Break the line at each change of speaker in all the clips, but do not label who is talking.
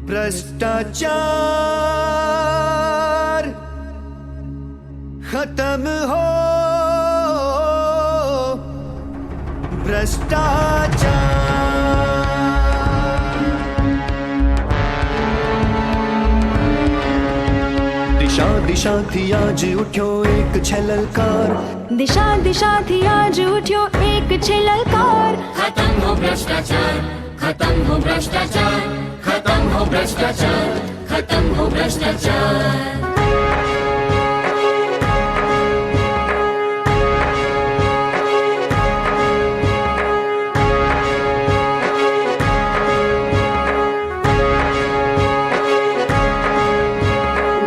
भ्रष्टाचार खत्म हो, भ्रष्टाचार। दिशा दिशा थी आज उठ्यो एक छे ललकार,
दिशा दिशा थी आज उठ्यो एक छे ललकार।
खत्म हो भ्रष्टाचार, खत्म हो भ्रष्टाचार, खत्म हो भ्रष्टाचार, खत्म हो भ्रष्टाचार।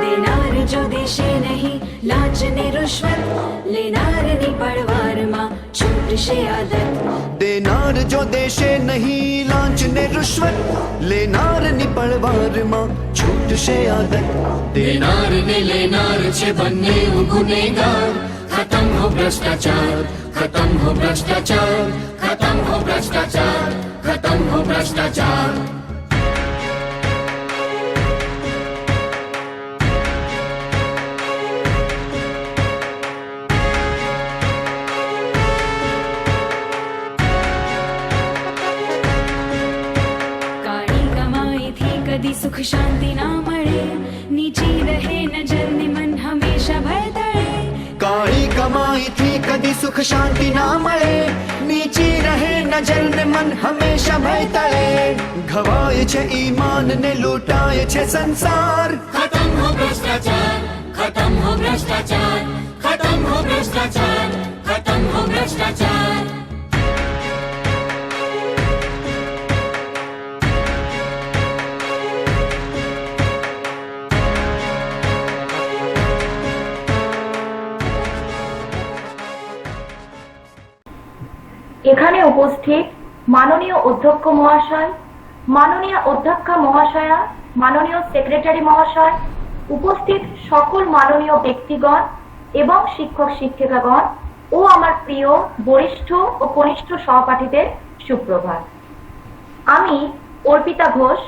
देनार जो देशे नहीं लांच ने रुश्वत, लेनार ने पड़वार मां छूट से आदत।
देनार जो देशे नहीं लांच ने रुश्वत, लेनार नी पड़वार मां छूट से आदत।
देनार ने लेनार छे बन्ने गुनेगार। खत्म हो भ्रष्टाचार, खत्म हो भ्रष्टाचार, खत्म हो भ्रष्टाचार, खत्म हो भ्रष्टाचार।
काળી कमाई थी कदी सुख शांति ना मळे, नीची रहे न जल ने मन हमेशा भय तळे।
काळी कमाई थी कदी सुख शांति ना मळे, नीची रहे न जल ने मन हमेशा भय तळे। घवाय छे ईमान ने लूटाय छे संसार।
खत्म हो भ्रष्टाचार, खत्म हो भ्रष्टाचार, खत्म हो भ्रष्टाचार, खत्म हो भ्रष्टाचार।
এখানে উপস্থিত মাননীয় অধ্যক্ষ মহাশয়, মাননীয় অধ্যক্ষা মহাশয়া, মাননীয় সেক্রেটারি মহাশয়, উপস্থিত সকল মাননীয় ব্যক্তিগণ এবং শিক্ষক শিক্ষিকাগণ ও আমার প্রিয় বরিষ্ঠ ও কনিষ্ঠ সহপাঠীদের সুপ্রভাত। আমি অর্পিতা ঘোষ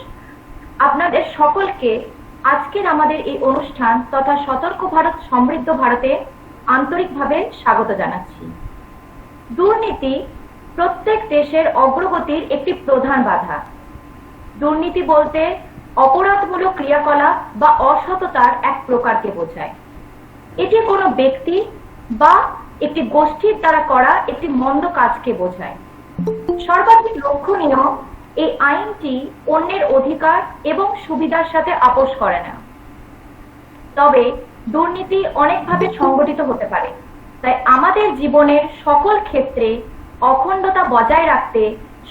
আপনাদের সকলকে আজকের আমাদের এই অনুষ্ঠান তথা সতর্ক ভারত সমৃদ্ধ ভারতে আন্তরিকভাবে স্বাগত জানাচ্ছি। দুর্নীতি প্রত্যেক দেশের অগ্রগতির একটি প্রধান বাধা। দুর্নীতি বলতে অপরাধমূলক ক্রিয়াকলাপ বা অসততার এক প্রকারকে বোঝায়। এটি কোনো ব্যক্তি বা একটি গোষ্ঠীর দ্বারা করা একটি মন্দ কাজকে বোঝায়। সর্বাধিক লক্ষণীয় এই আইনটি অন্যের অধিকার এবং সুবিধার সাথে আপোষ করে না। তবে দুর্নীতি অনেকভাবে সংগঠিত হতে পারে, তাই আমাদের জীবনের সকল ক্ষেত্রে অখণ্ডতা বজায় রাখতে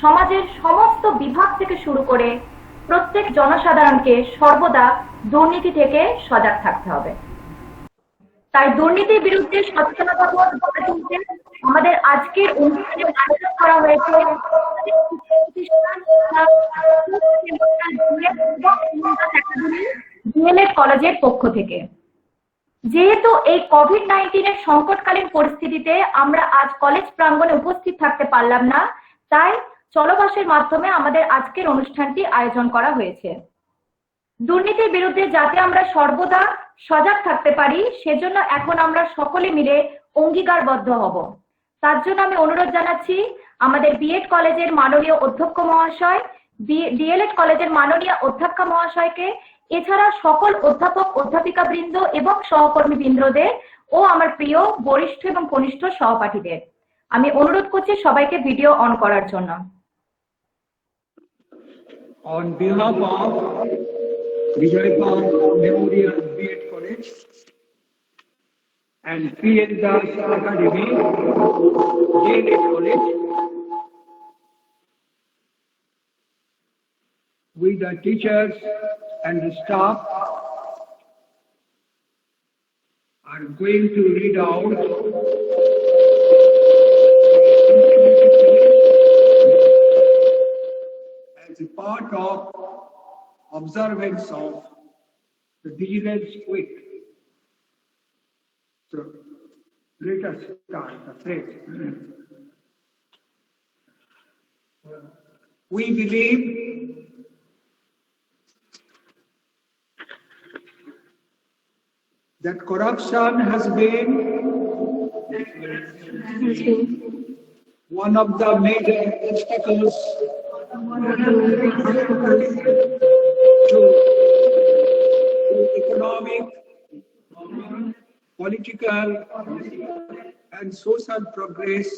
সমাজের সমস্ত বিভাগ থেকে শুরু করে প্রত্যেক জনসাধারণকে সর্বদা দুর্নীতি থেকে সজাগ থাকতে হবে। তাই দুর্নীতির বিরুদ্ধে সচেতনতা গড়ে তুলতে আমাদের আজকের অনুষ্ঠানে আয়োজন করা হয়েছে ডিএলএড কলেজের পক্ষ থেকে। যেহেতু এই কোভিড-19 সংকটকালীন পরিস্থিতিতে আমরা আজ কলেজ প্রাঙ্গণে উপস্থিত থাকতে পারলাম না, তাই চলবাসের মাধ্যমে আমাদের আজকের অনুষ্ঠানটি আয়োজন করা হয়েছে। দুর্নীতির বিরুদ্ধে যাতে আমরা সর্বদা সজাগ থাকতে পারি সেজন্য এখন আমরা সকলে মিলে অঙ্গীকারবদ্ধ হব। তার জন্য আমি অনুরোধ জানাচ্ছি আমাদের বিএড কলেজের মাননীয় অধ্যক্ষ মহাশয়, ডিএলএড কলেজের মাননীয় অধ্যক্ষা মহাশয়কে, এছাড়া সকল অধ্যাপক অধ্যাপিকা বৃন্দ এবং সহকর্মী বৃন্দদের ও আমার প্রিয় বরিষ্ঠ এবং কনিষ্ঠ সহপাঠীদের আমি অনুরোধ করছি সবাইকে ভিডিও অন করার জন্য।
On behalf of Vijayapal Memorial B.Ed College and P.N. Das Academy, D.Ed College, we the teachers and the staff are going to read out as a part of observance of the Vigilance Week. So let us start the phrase. We believe that corruption has been one of the major obstacles to economic, political, and social progress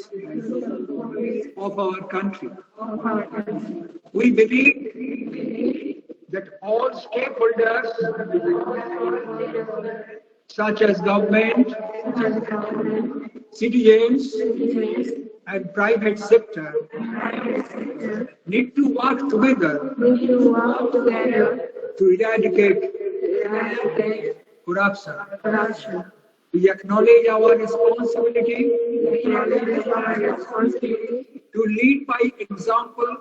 of our country. We believe that all stakeholders, such as government, citizens, and private sector, need to work together to eradicate corruption. We acknowledge our responsibility to lead by example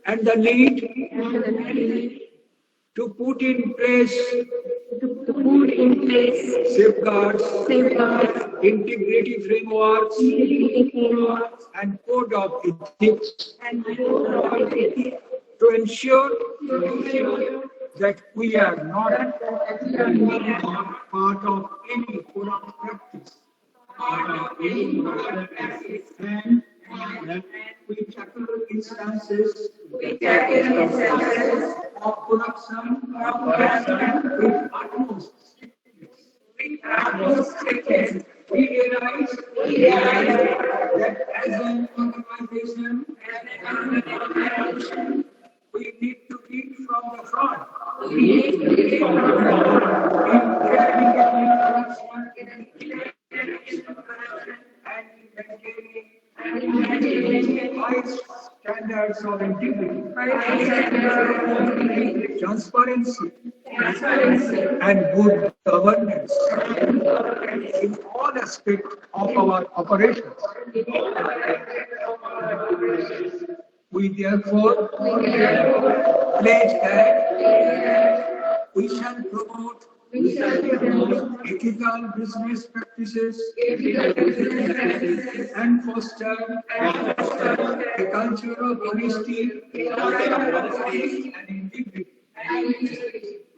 and the need to put in place safeguards, integrity frameworks, and code of ethics to ensure that we are not part of any corrupt practice. And we tackle instances of corruption with utmost strictness. We realize that as an organization, we need to lead from the front. In eradicating corruption and maintaining high standards of integrity, transparency, and good governance in all aspects of our operations. We therefore pledge that we shall promote ethical business practices and foster a culture of honesty and integrity.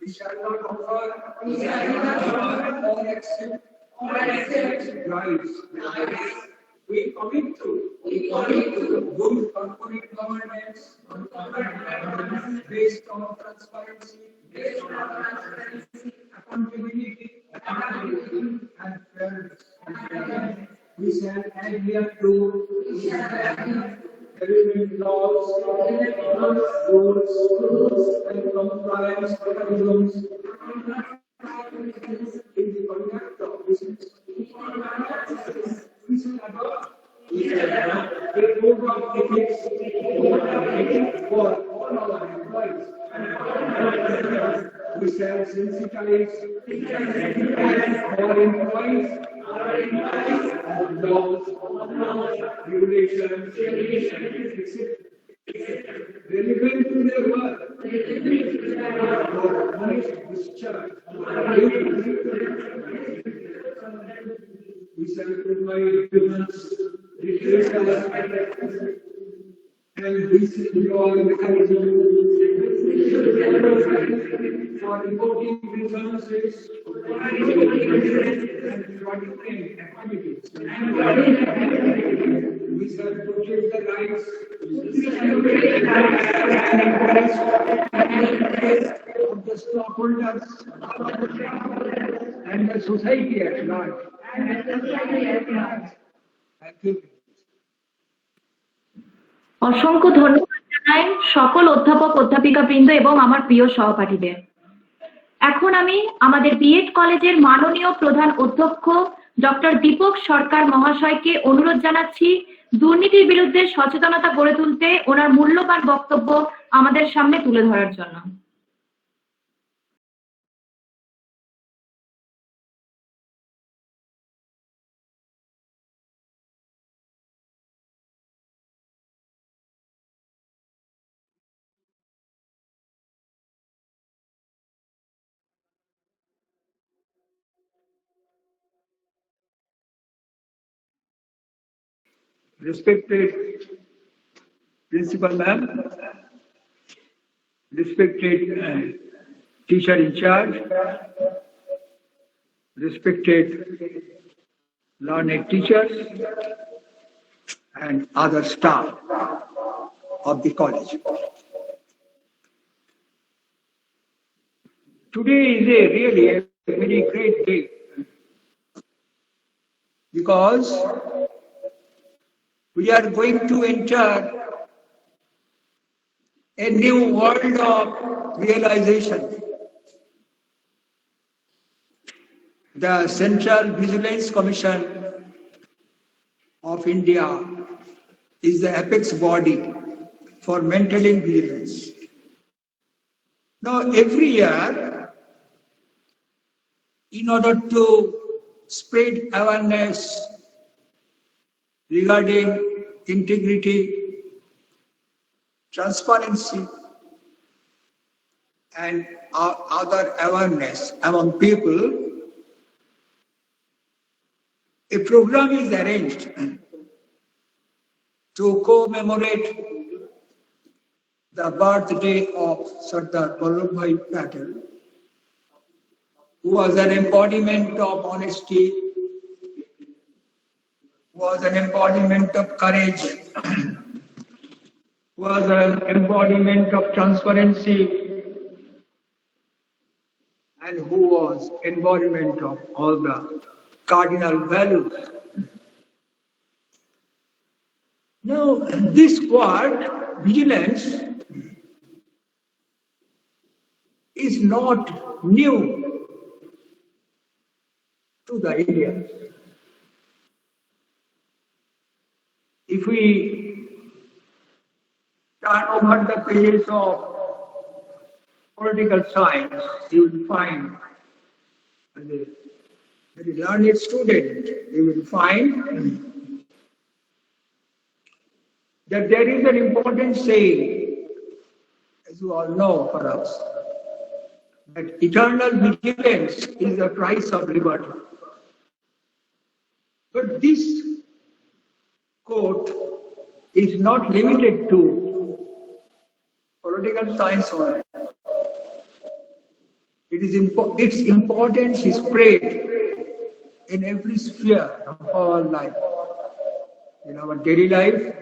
We shall not offer or accept bribes. We commit to good corporate governance based on transparency, accountability, and fairness. We shall adhere to relevant laws, rules, and compliance mechanisms in the conduct of business. We shall adopt a code of ethics for all our employees. We shall sensitize our employees on laws, regulations, relevant to their work for honest discharge. We shall provide business redressal and whistleblower mechanism for reporting grievances and fraudulent activities. We shall protect the rights of the stockholders and the society at large. Thank you.
অসংখ্য ধন্যবাদ জানাই সকল অধ্যাপক অধ্যাপিকাবৃন্দ এবং আমার প্রিয় সহপাঠীদের। এখন আমি আমাদের বিএড কলেজের মাননীয় প্রধান অধ্যক্ষ ডক্টর দীপক সরকার মহাশয়কে অনুরোধ জানাচ্ছি দুর্নীতির বিরুদ্ধে সচেতনতা গড়ে তুলতে ওনার মূল্যবান বক্তব্য আমাদের সামনে তুলে ধরার জন্য।
Respected Principal Ma'am, respected teacher in charge, respected learned teachers, and other staff of the college. Today is really a very great day because we are going to enter a new world of realization. The Central Vigilance Commission of India is the apex body for maintaining vigilance. Now, every year, in order to spread awareness regarding integrity, transparency, and other awareness among people, a program is arranged to commemorate the birthday of Sardar Vallabhbhai Patel, who was an embodiment of honesty, was an embodiment of courage, was an embodiment of transparency, and who was embodiment of all the cardinal values. Now, this word, vigilance, is not new to the Indians. If we turn over the pages of political science, you will find, as a very learned student, you will find that there is an important saying, as you all know perhaps, that eternal vigilance is the price of liberty. But this quote is not limited to political science only. Its importance is spread in every sphere of our life, in our daily life,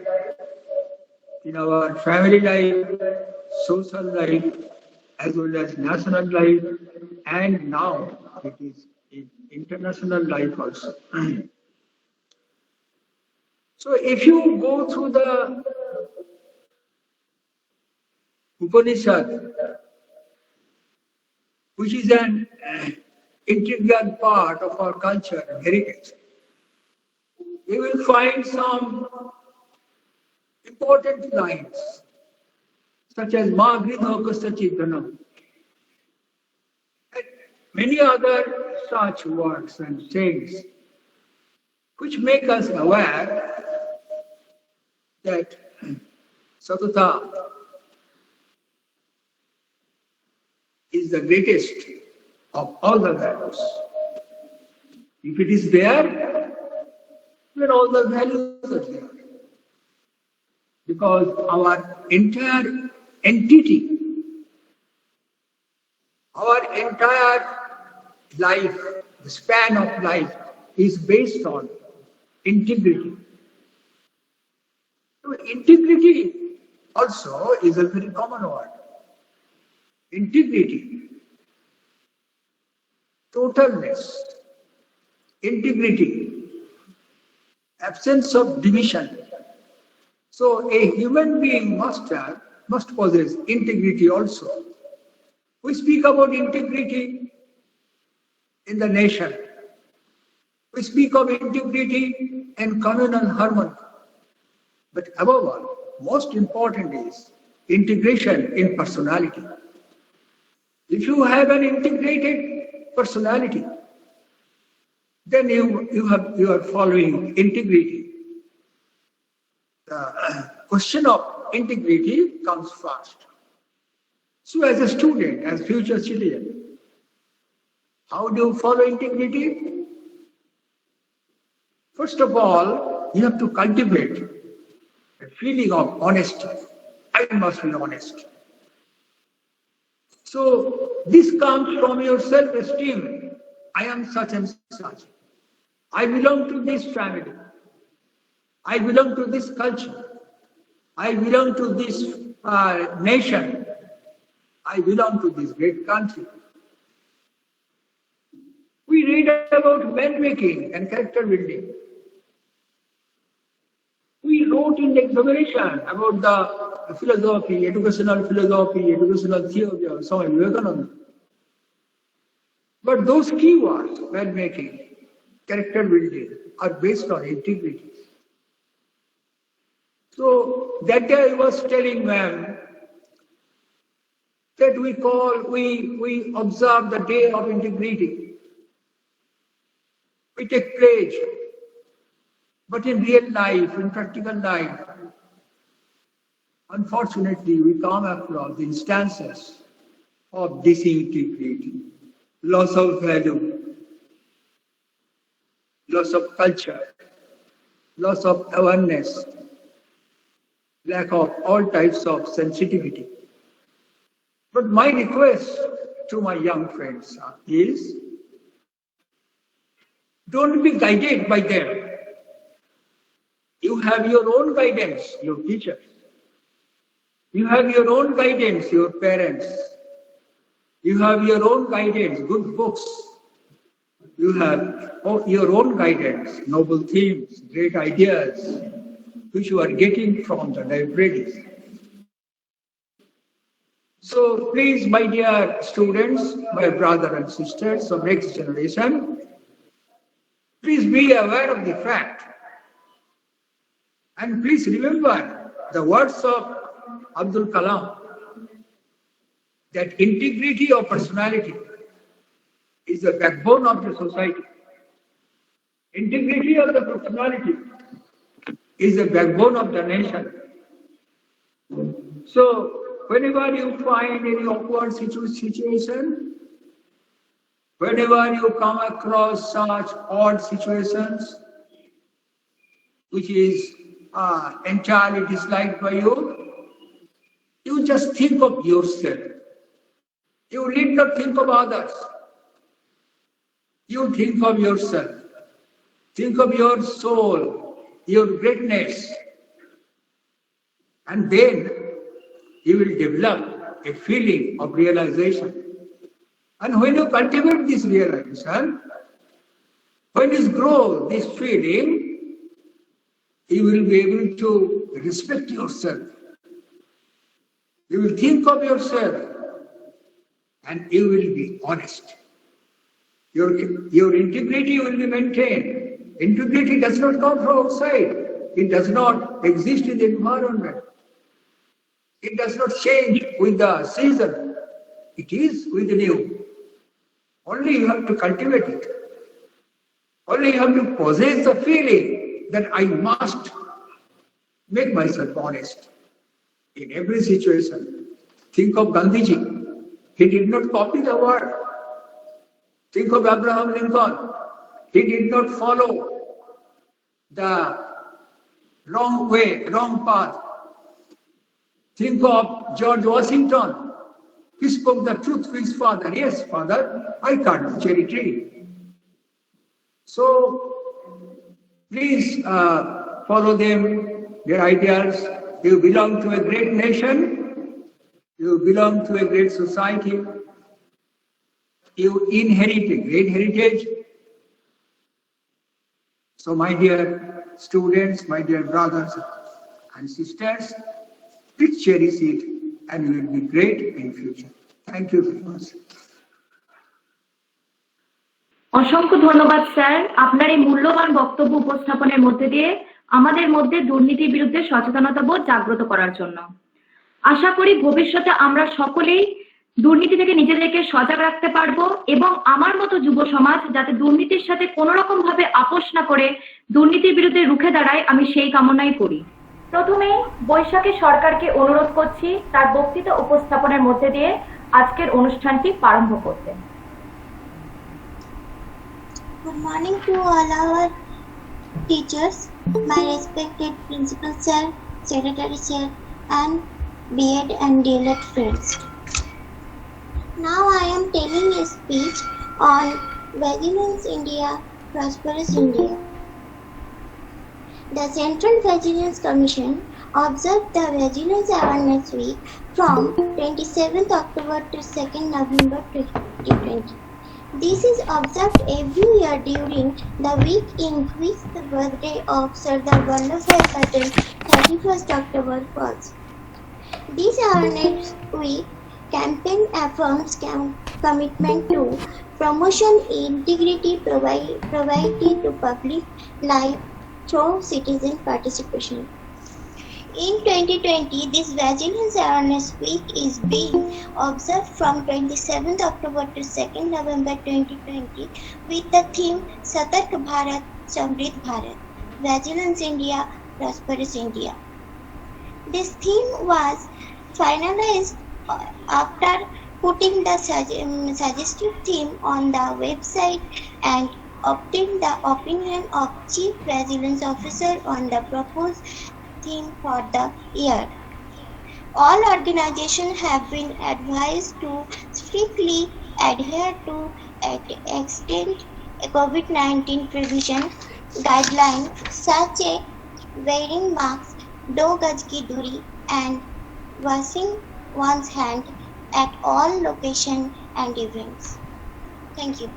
in our family life, social life, as well as national life, and now it is in international life also. So if you go through the Upanishad, which is an integral part of our culture and heritage, you will find some important lines, such as Ma Gridhoka Chittanam, and many other such words and sayings, which make us aware that Satata is the greatest of all the values. If it is there, then all the values are there. Because our entire entity, our entire life, the span of life, is based on integrity. So integrity also is a very common word. Integrity, totalness, integrity, absence of division. So a human being must possess integrity also. We speak about integrity in the nation. We speak of integrity and communal harmony. But above all, most important is integration in personality. If you have an integrated personality, then you are following integrity. The question of integrity comes first. So as a student, as future citizen, how do you follow integrity? First of all, you have to cultivate a feeling of honesty. I must be honest. So this comes from your self-esteem. I am such and such. I belong to this family. I belong to this culture. I belong to this nation. I belong to this great country. We read about man making and character building. We wrote in the examination about the philosophy, educational theory of Swami Vivekananda. But those keywords, man making, character building, are based on integrity. So that day I was telling them that we observe the day of integrity. We take pledge. But in real life, in practical life, unfortunately, we come across instances of disintegrity, loss of value, loss of culture, loss of awareness, lack of all types of sensitivity. But my request to my young friends is, don't be guided by them. You have your own guidance, your teachers. You have your own guidance, your parents. You have your own guidance, good books. You have your own guidance, noble themes, great ideas, which you are getting from the libraries. So please, my dear students, my brothers and sisters of next generation, please be aware of the fact. And please remember the words of Abdul Kalam, that integrity of personality is the backbone of the society. Integrity of the personality is the backbone of the nation. So whenever you find any awkward situation, whenever you come across such odd situations, which is entirely disliked by you, you just think of yourself. You need not think of others. You think of yourself. Think of your soul, your greatness. And then you will develop a feeling of realization. And when you cultivate this realization, when you grow this feeling, you will be able to respect yourself. You will think of yourself and you will be honest. Your integrity will be maintained. Integrity does not come from outside. It does not exist in the environment. It does not change with the season. It is within you. Only you have to cultivate it. Only you have to possess the feeling that I must make myself honest in every situation. Think of Gandhiji. He did not copy the word. Think of Abraham Lincoln. He did not follow the wrong way, wrong path. Think of George Washington. He spoke the truth to his father. Yes, father, I can't cherry tree. So, please follow them, their ideas. You belong to a great nation. You belong to a great society. You inherit a great heritage. So my dear students, my dear brothers and sisters, please cherish it and you will be great in future. Thank you very much.
অসংখ্য ধন্যবাদ sir, আপনার এই মূল্যবান বক্তব্য উপস্থাপনের মধ্যে দিয়ে আমাদের মধ্যে দুর্নীতির বিরুদ্ধে সচেতনতা বোধ জাগ্রত করার জন্য। আশা করি ভবিষ্যতে আমরা সকলেই দুর্নীতি থেকে নিজেদেরকে সজাগ রাখতে পারবো এবং আমার মতো যুব সমাজ যাতে দুর্নীতির সাথে কোনো রকম ভাবে আপোষ না করে দুর্নীতির বিরুদ্ধে রুখে দাঁড়ায়, আমি সেই কামনাই করি। প্রথমে বৈশাখী সরকারকে অনুরোধ করছি তার বক্তৃতা উপস্থাপনের মধ্যে দিয়ে আজকের অনুষ্ঠানটি প্রারম্ভ করতে।
Good morning to all our teachers, my respected principal sir, secretary sir, and B.Ed and D.Led friends. Now I am telling a speech on Vigilance India, Prosperous India. The Central Vigilance Commission observed the Vigilance Awareness Week from 27th October to 2nd November 2020. This is observed every year during the week in which the birthday of Sardar Vallabhbhai Patel, 31st October, falls. This Awareness Week campaign affirms commitment to promotion integrity provided to public life through citizen participation. In 2020, this Vigilance Awareness Week is being observed from 27th October to 2nd November 2020 with the theme Satark Bharat, Samridh Bharat, Vigilance India, Prosperous India. This theme was finalized after putting the suggestive theme on the website and obtained the opinion of Chief Vigilance Officer on the proposed theme for the year. All organizations have been advised to strictly adhere to extent COVID-19 prevention guidelines such as wearing masks, 2 gaj ki duri, and washing one's hand at all locations and events. Thank you.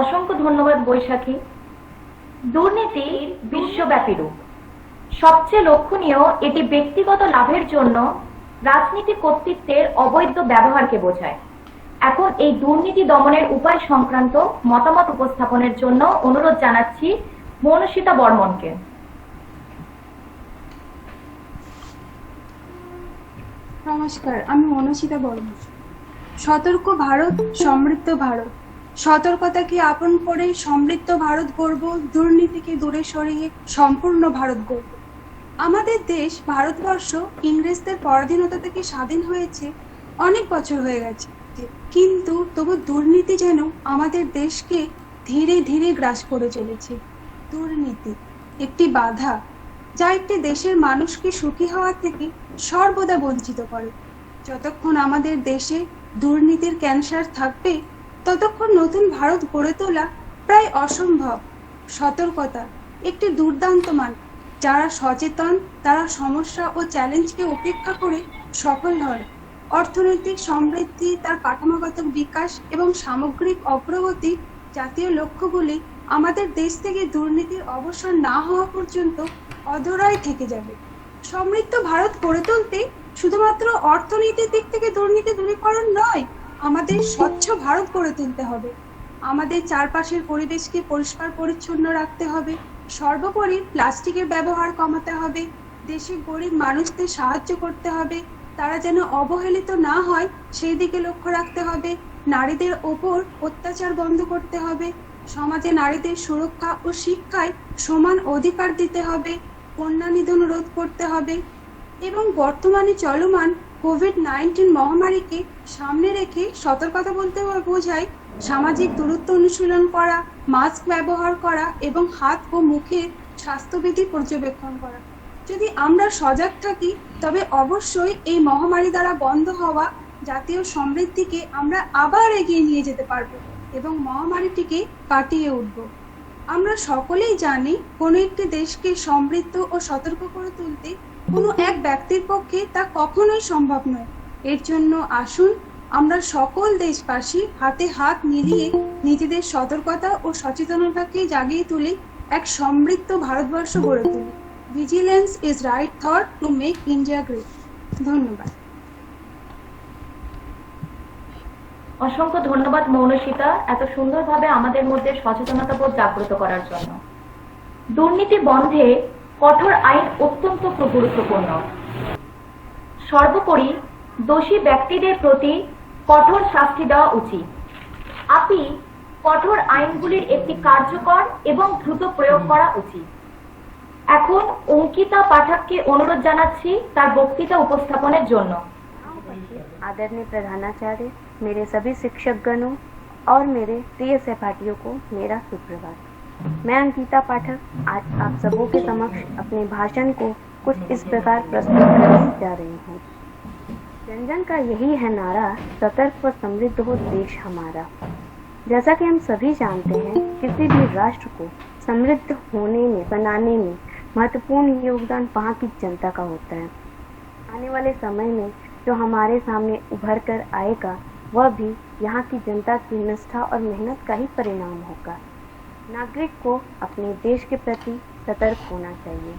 অসংখ্য ধন্যবাদ বৈশাখী। দুর্নীতির বিশ্বব্যাপী রূপ। সবচেয়ে লক্ষণীয় এটি ব্যক্তিগত লাভের জন্য রাজনীতি কর্তৃত্বের অবৈধ ব্যবহারকে বোঝায়। এখন এই দুর্নীতি দমনের উপায় সংক্রান্ত মতামত উপস্থাপনের জন্য অনুরোধ জানাচ্ছি মৌনসিতা বর্মনকে।
নমস্কার, আমি মৌনসিতা বর্মন। সতর্ক ভারত, সমৃদ্ধ ভারত। সতর্কতাকে আপন করে সমৃদ্ধ ভারত গড়ব, দুর্নীতিকে দূরে সরিয়ে সম্পূর্ণ ভারত গড়ব। আমাদের দেশ ভারতবর্ষ ইংরেজদের পরাধীনতা থেকে স্বাধীন হয়েছে অনেক বছর হয়ে গেছে, কিন্তু তবু দুর্নীতি যেন আমাদের দেশকে ধীরে ধীরে গ্রাস করে চলেছে। দুর্নীতি একটি বাধা যা একটি দেশের মানুষকে সুখী হওয়া থেকে সর্বদা বঞ্চিত করে। যতক্ষণ আমাদের দেশে দুর্নীতির ক্যান্সার থাকবে ততক্ষণ নতুন ভারত গড়ে তোলা প্রায় অসম্ভব। সতর্কতা একটি দুর্দান্ত মান। যারা সচেতন তারা সমস্যা ও চ্যালেঞ্জকে উপেক্ষা করে সফল হয়। অর্থনৈতিক সমৃদ্ধি, তার কাঠামোগত বিকাশ এবং সামগ্রিক অগ্রগতি জাতীয় লক্ষ্যগুলি আমাদের দেশ থেকে দুর্নীতির অবসর না হওয়া পর্যন্ত অধরাই থেকে যাবে। সমৃদ্ধ ভারত গড়ে তুলতে শুধুমাত্র অর্থনীতির দিক থেকে দুর্নীতি দূরীকরণ নয়, আমাদের স্বচ্ছ ভারত গড়ে তুলতে হবে। আমাদের চারপাশের পরিবেশকে পরিষ্কার পরিচ্ছন্ন রাখতে হবে। সর্বোপরি প্লাস্টিকের ব্যবহার কমাতে হবে। দেশে গরিব মানুষদের সাহায্য করতে হবে, তারা যেন অবহেলিত না হয় সেই দিকে লক্ষ্য রাখতে হবে। নারীদের ওপর অত্যাচার বন্ধ করতে হবে। সমাজে নারীদের সুরক্ষা ও শিক্ষায় সমান অধিকার দিতে হবে। কন্যা নিধন রোধ করতে হবে এবং বর্তমানে চলমান কোভিড-19 মহামারীকে সামনে রেখে সতর্কতা বলতে বোঝায় সামাজিক দূরত্ব অনুশীলন করা, মাস্ক ব্যবহার করা এবং হাত ও মুখের স্বাস্থ্যবিধি পর্যবেক্ষণ করা। যদি আমরা সজাগ থাকি তবে অবশ্যই এই মহামারী দ্বারা বন্ধ হওয়া জাতীয় সমৃদ্ধিকে আমরা আবার এগিয়ে নিয়ে যেতে পারবো এবং মহামারীটিকে কাটিয়ে উঠব। আমরা সকলেই জানি কোনো একটি দেশকে সমৃদ্ধ ও সতর্ক করে তুলতে কোনো এক ব্যক্তির পক্ষে তা কখনোই সম্ভব নয়। এর জন্য আসুন আমরা সকল দেশবাসী হাতে হাত মিলিয়ে নিজেদের সতর্কতা ও সচেতনতাকে জাগিয়ে তুলে এক সমৃদ্ধ ভারতবর্ষ গড়ে তুলি। Vigilance is right thought to make India great. ধন্যবাদ।
অসংখ্য ধন্যবাদ মৌনসিতা, এত সুন্দরভাবে আমাদের মধ্যে সচেতনতা বোধ জাগ্রত করার জন্য। দুর্নীতি বন্ধে কঠোর আইন অত্যন্ত গুরুত্বপূর্ণ। সর্বোপরি দোষী ব্যক্তিদের প্রতি কঠোর শাস্তি দেওয়া উচিত। আপনি কঠোর আইনগুলির একটি কার্যকর এবং দ্রুত প্রয়োগ করা উচিত। এখন অঙ্কিতা পাঠককে অনুরোধ জানাচ্ছি তার বক্তৃতা উপস্থাপনের জন্য।
आदरणीय प्रधानाचार्य, मेरे सभी शिक्षकगणों और मेरे प्रिय सहपाठियों को मेरा सुप्रभात। मैं अंकिता पाठक आज आप सबों के समक्ष अपने भाषण को कुछ इस प्रकार प्रस्तुत करने जा रही हूँ। जन जन का यही है नारा, सतर्क व समृद्ध हो देश हमारा। जैसा कि हम सभी जानते हैं, किसी भी राष्ट्र को समृद्ध होने में, बनाने में महत्वपूर्ण योगदान वहाँ की जनता का होता है। आने वाले समय में जो हमारे सामने उभर कर आएगा, वह भी यहाँ की जनता की निष्ठा और मेहनत का ही परिणाम होगा। नागरिक को अपने देश के प्रति सतर्क होना चाहिए।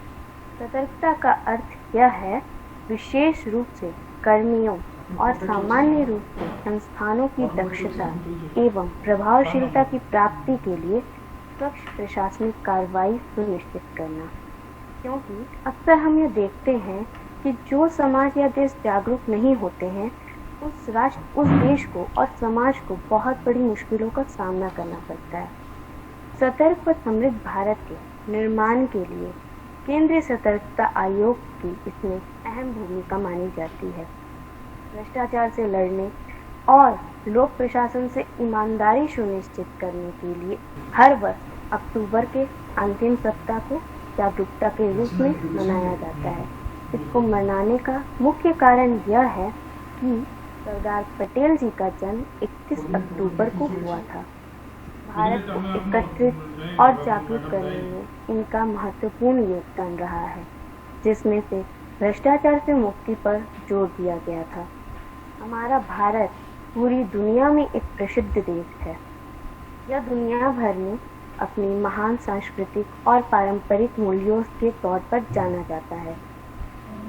सतर्कता का अर्थ यह है विशेष रूप से कर्मियों और सामान्य रूप से संस्थानों की दक्षता एवं प्रभावशीलता की प्राप्ति के लिए स्वच्छ प्रशासनिक कार्रवाई सुनिश्चित करना। क्योंकि अक्सर हम ये देखते हैं कि जो समाज या देश जागरूक नहीं होते हैं, उस देश को और समाज को बहुत बड़ी मुश्किलों का सामना करना पड़ता है। सतर्क व समृद्ध भारत के निर्माण के लिए केंद्रीय सतर्कता आयोग की इसमें अहम भूमिका मानी जाती है। भ्रष्टाचार से लड़ने और लोक प्रशासन से ईमानदारी सुनिश्चित करने के लिए हर वर्ष अक्टूबर के अंतिम सप्ताह को जागरूकता के रूप में मनाया जाता है। इसको मनाने का मुख्य कारण यह है कि सरदार पटेल जी का जन्म 31 अक्टूबर को हुआ था। भारत को एकत्रित और जागरूक करने में इनका महत्वपूर्ण योगदान रहा है, जिसमें से भ्रष्टाचार से मुक्ति पर जोर दिया गया था। हमारा भारत पूरी दुनिया में एक प्रसिद्ध देश है। यह दुनिया भर में अपनी महान सांस्कृतिक और पारंपरिक मूल्यों के तौर पर जाना जाता है।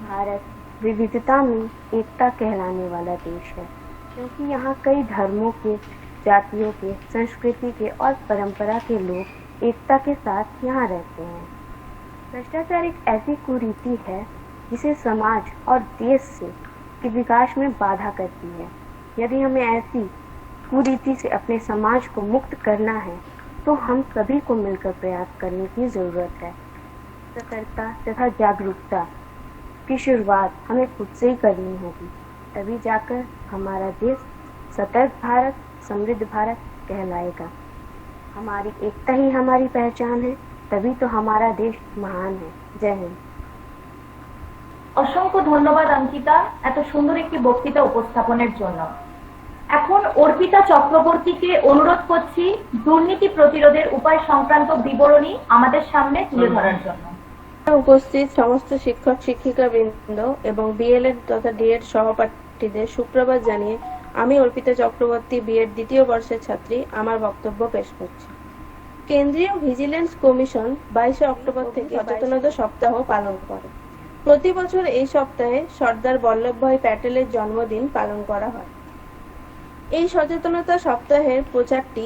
भारत विविधता में एकता कहलाने वाला देश है, क्योंकि यहाँ कई धर्मों के, जातियों के, संस्कृति के और परंपरा के लोग एकता के साथ यहाँ रहते हैं। भ्रष्टाचार एक ऐसी कुरीति है जिसे समाज और देश के विकास में बाधा करती है। यदि हमें ऐसी कुरीति से अपने समाज को मुक्त करना है, तो हम सभी को मिलकर प्रयास करने की जरूरत है। सतर्कता तथा जागरूकता की शुरुआत हमें खुद से ही करनी होगी, तभी जाकर हमारा देश सतर्क भारत, समृद्ध भारत कहलाएगा। हमारी एकता ही हमारी पहचान है, तभी तो हमारा देश महान है। जय हिंद।
অসংখ্য ধন্যবাদ অঙ্কিতা এত সুন্দর একটি বক্তৃতা উপস্থাপনের জন্য। এখন অর্পিতা চক্রবর্তীকে অনুরোধ করছি দুর্নীতি প্রতিরোধের উপায় সংক্রান্ত বিবরণী আমাদের সামনে তুলে ধরার জন্য।
উপস্থিত সমস্ত শিক্ষক শিক্ষিকা বৃন্দ এবং বিএলএড তথা ডিএড সহপাঠীদের সুপ্রভাত জানিয়ে আমি অর্পিতা চক্রবর্তী বিএড দ্বিতীয় বর্ষের ছাত্রী আমার বক্তব্য পেশ করছি। কেন্দ্রীয় ভিজিলেন্স কমিশন 22 অক্টোবর থেকে সচেতনতা সপ্তাহ পালন করে। প্রতি বছর এই সপ্তাহে সর্দার বল্লভভাই প্যাটেলের জন্মদিন পালন করা হয়। এই সচেতনতা সপ্তাহের প্রচারটি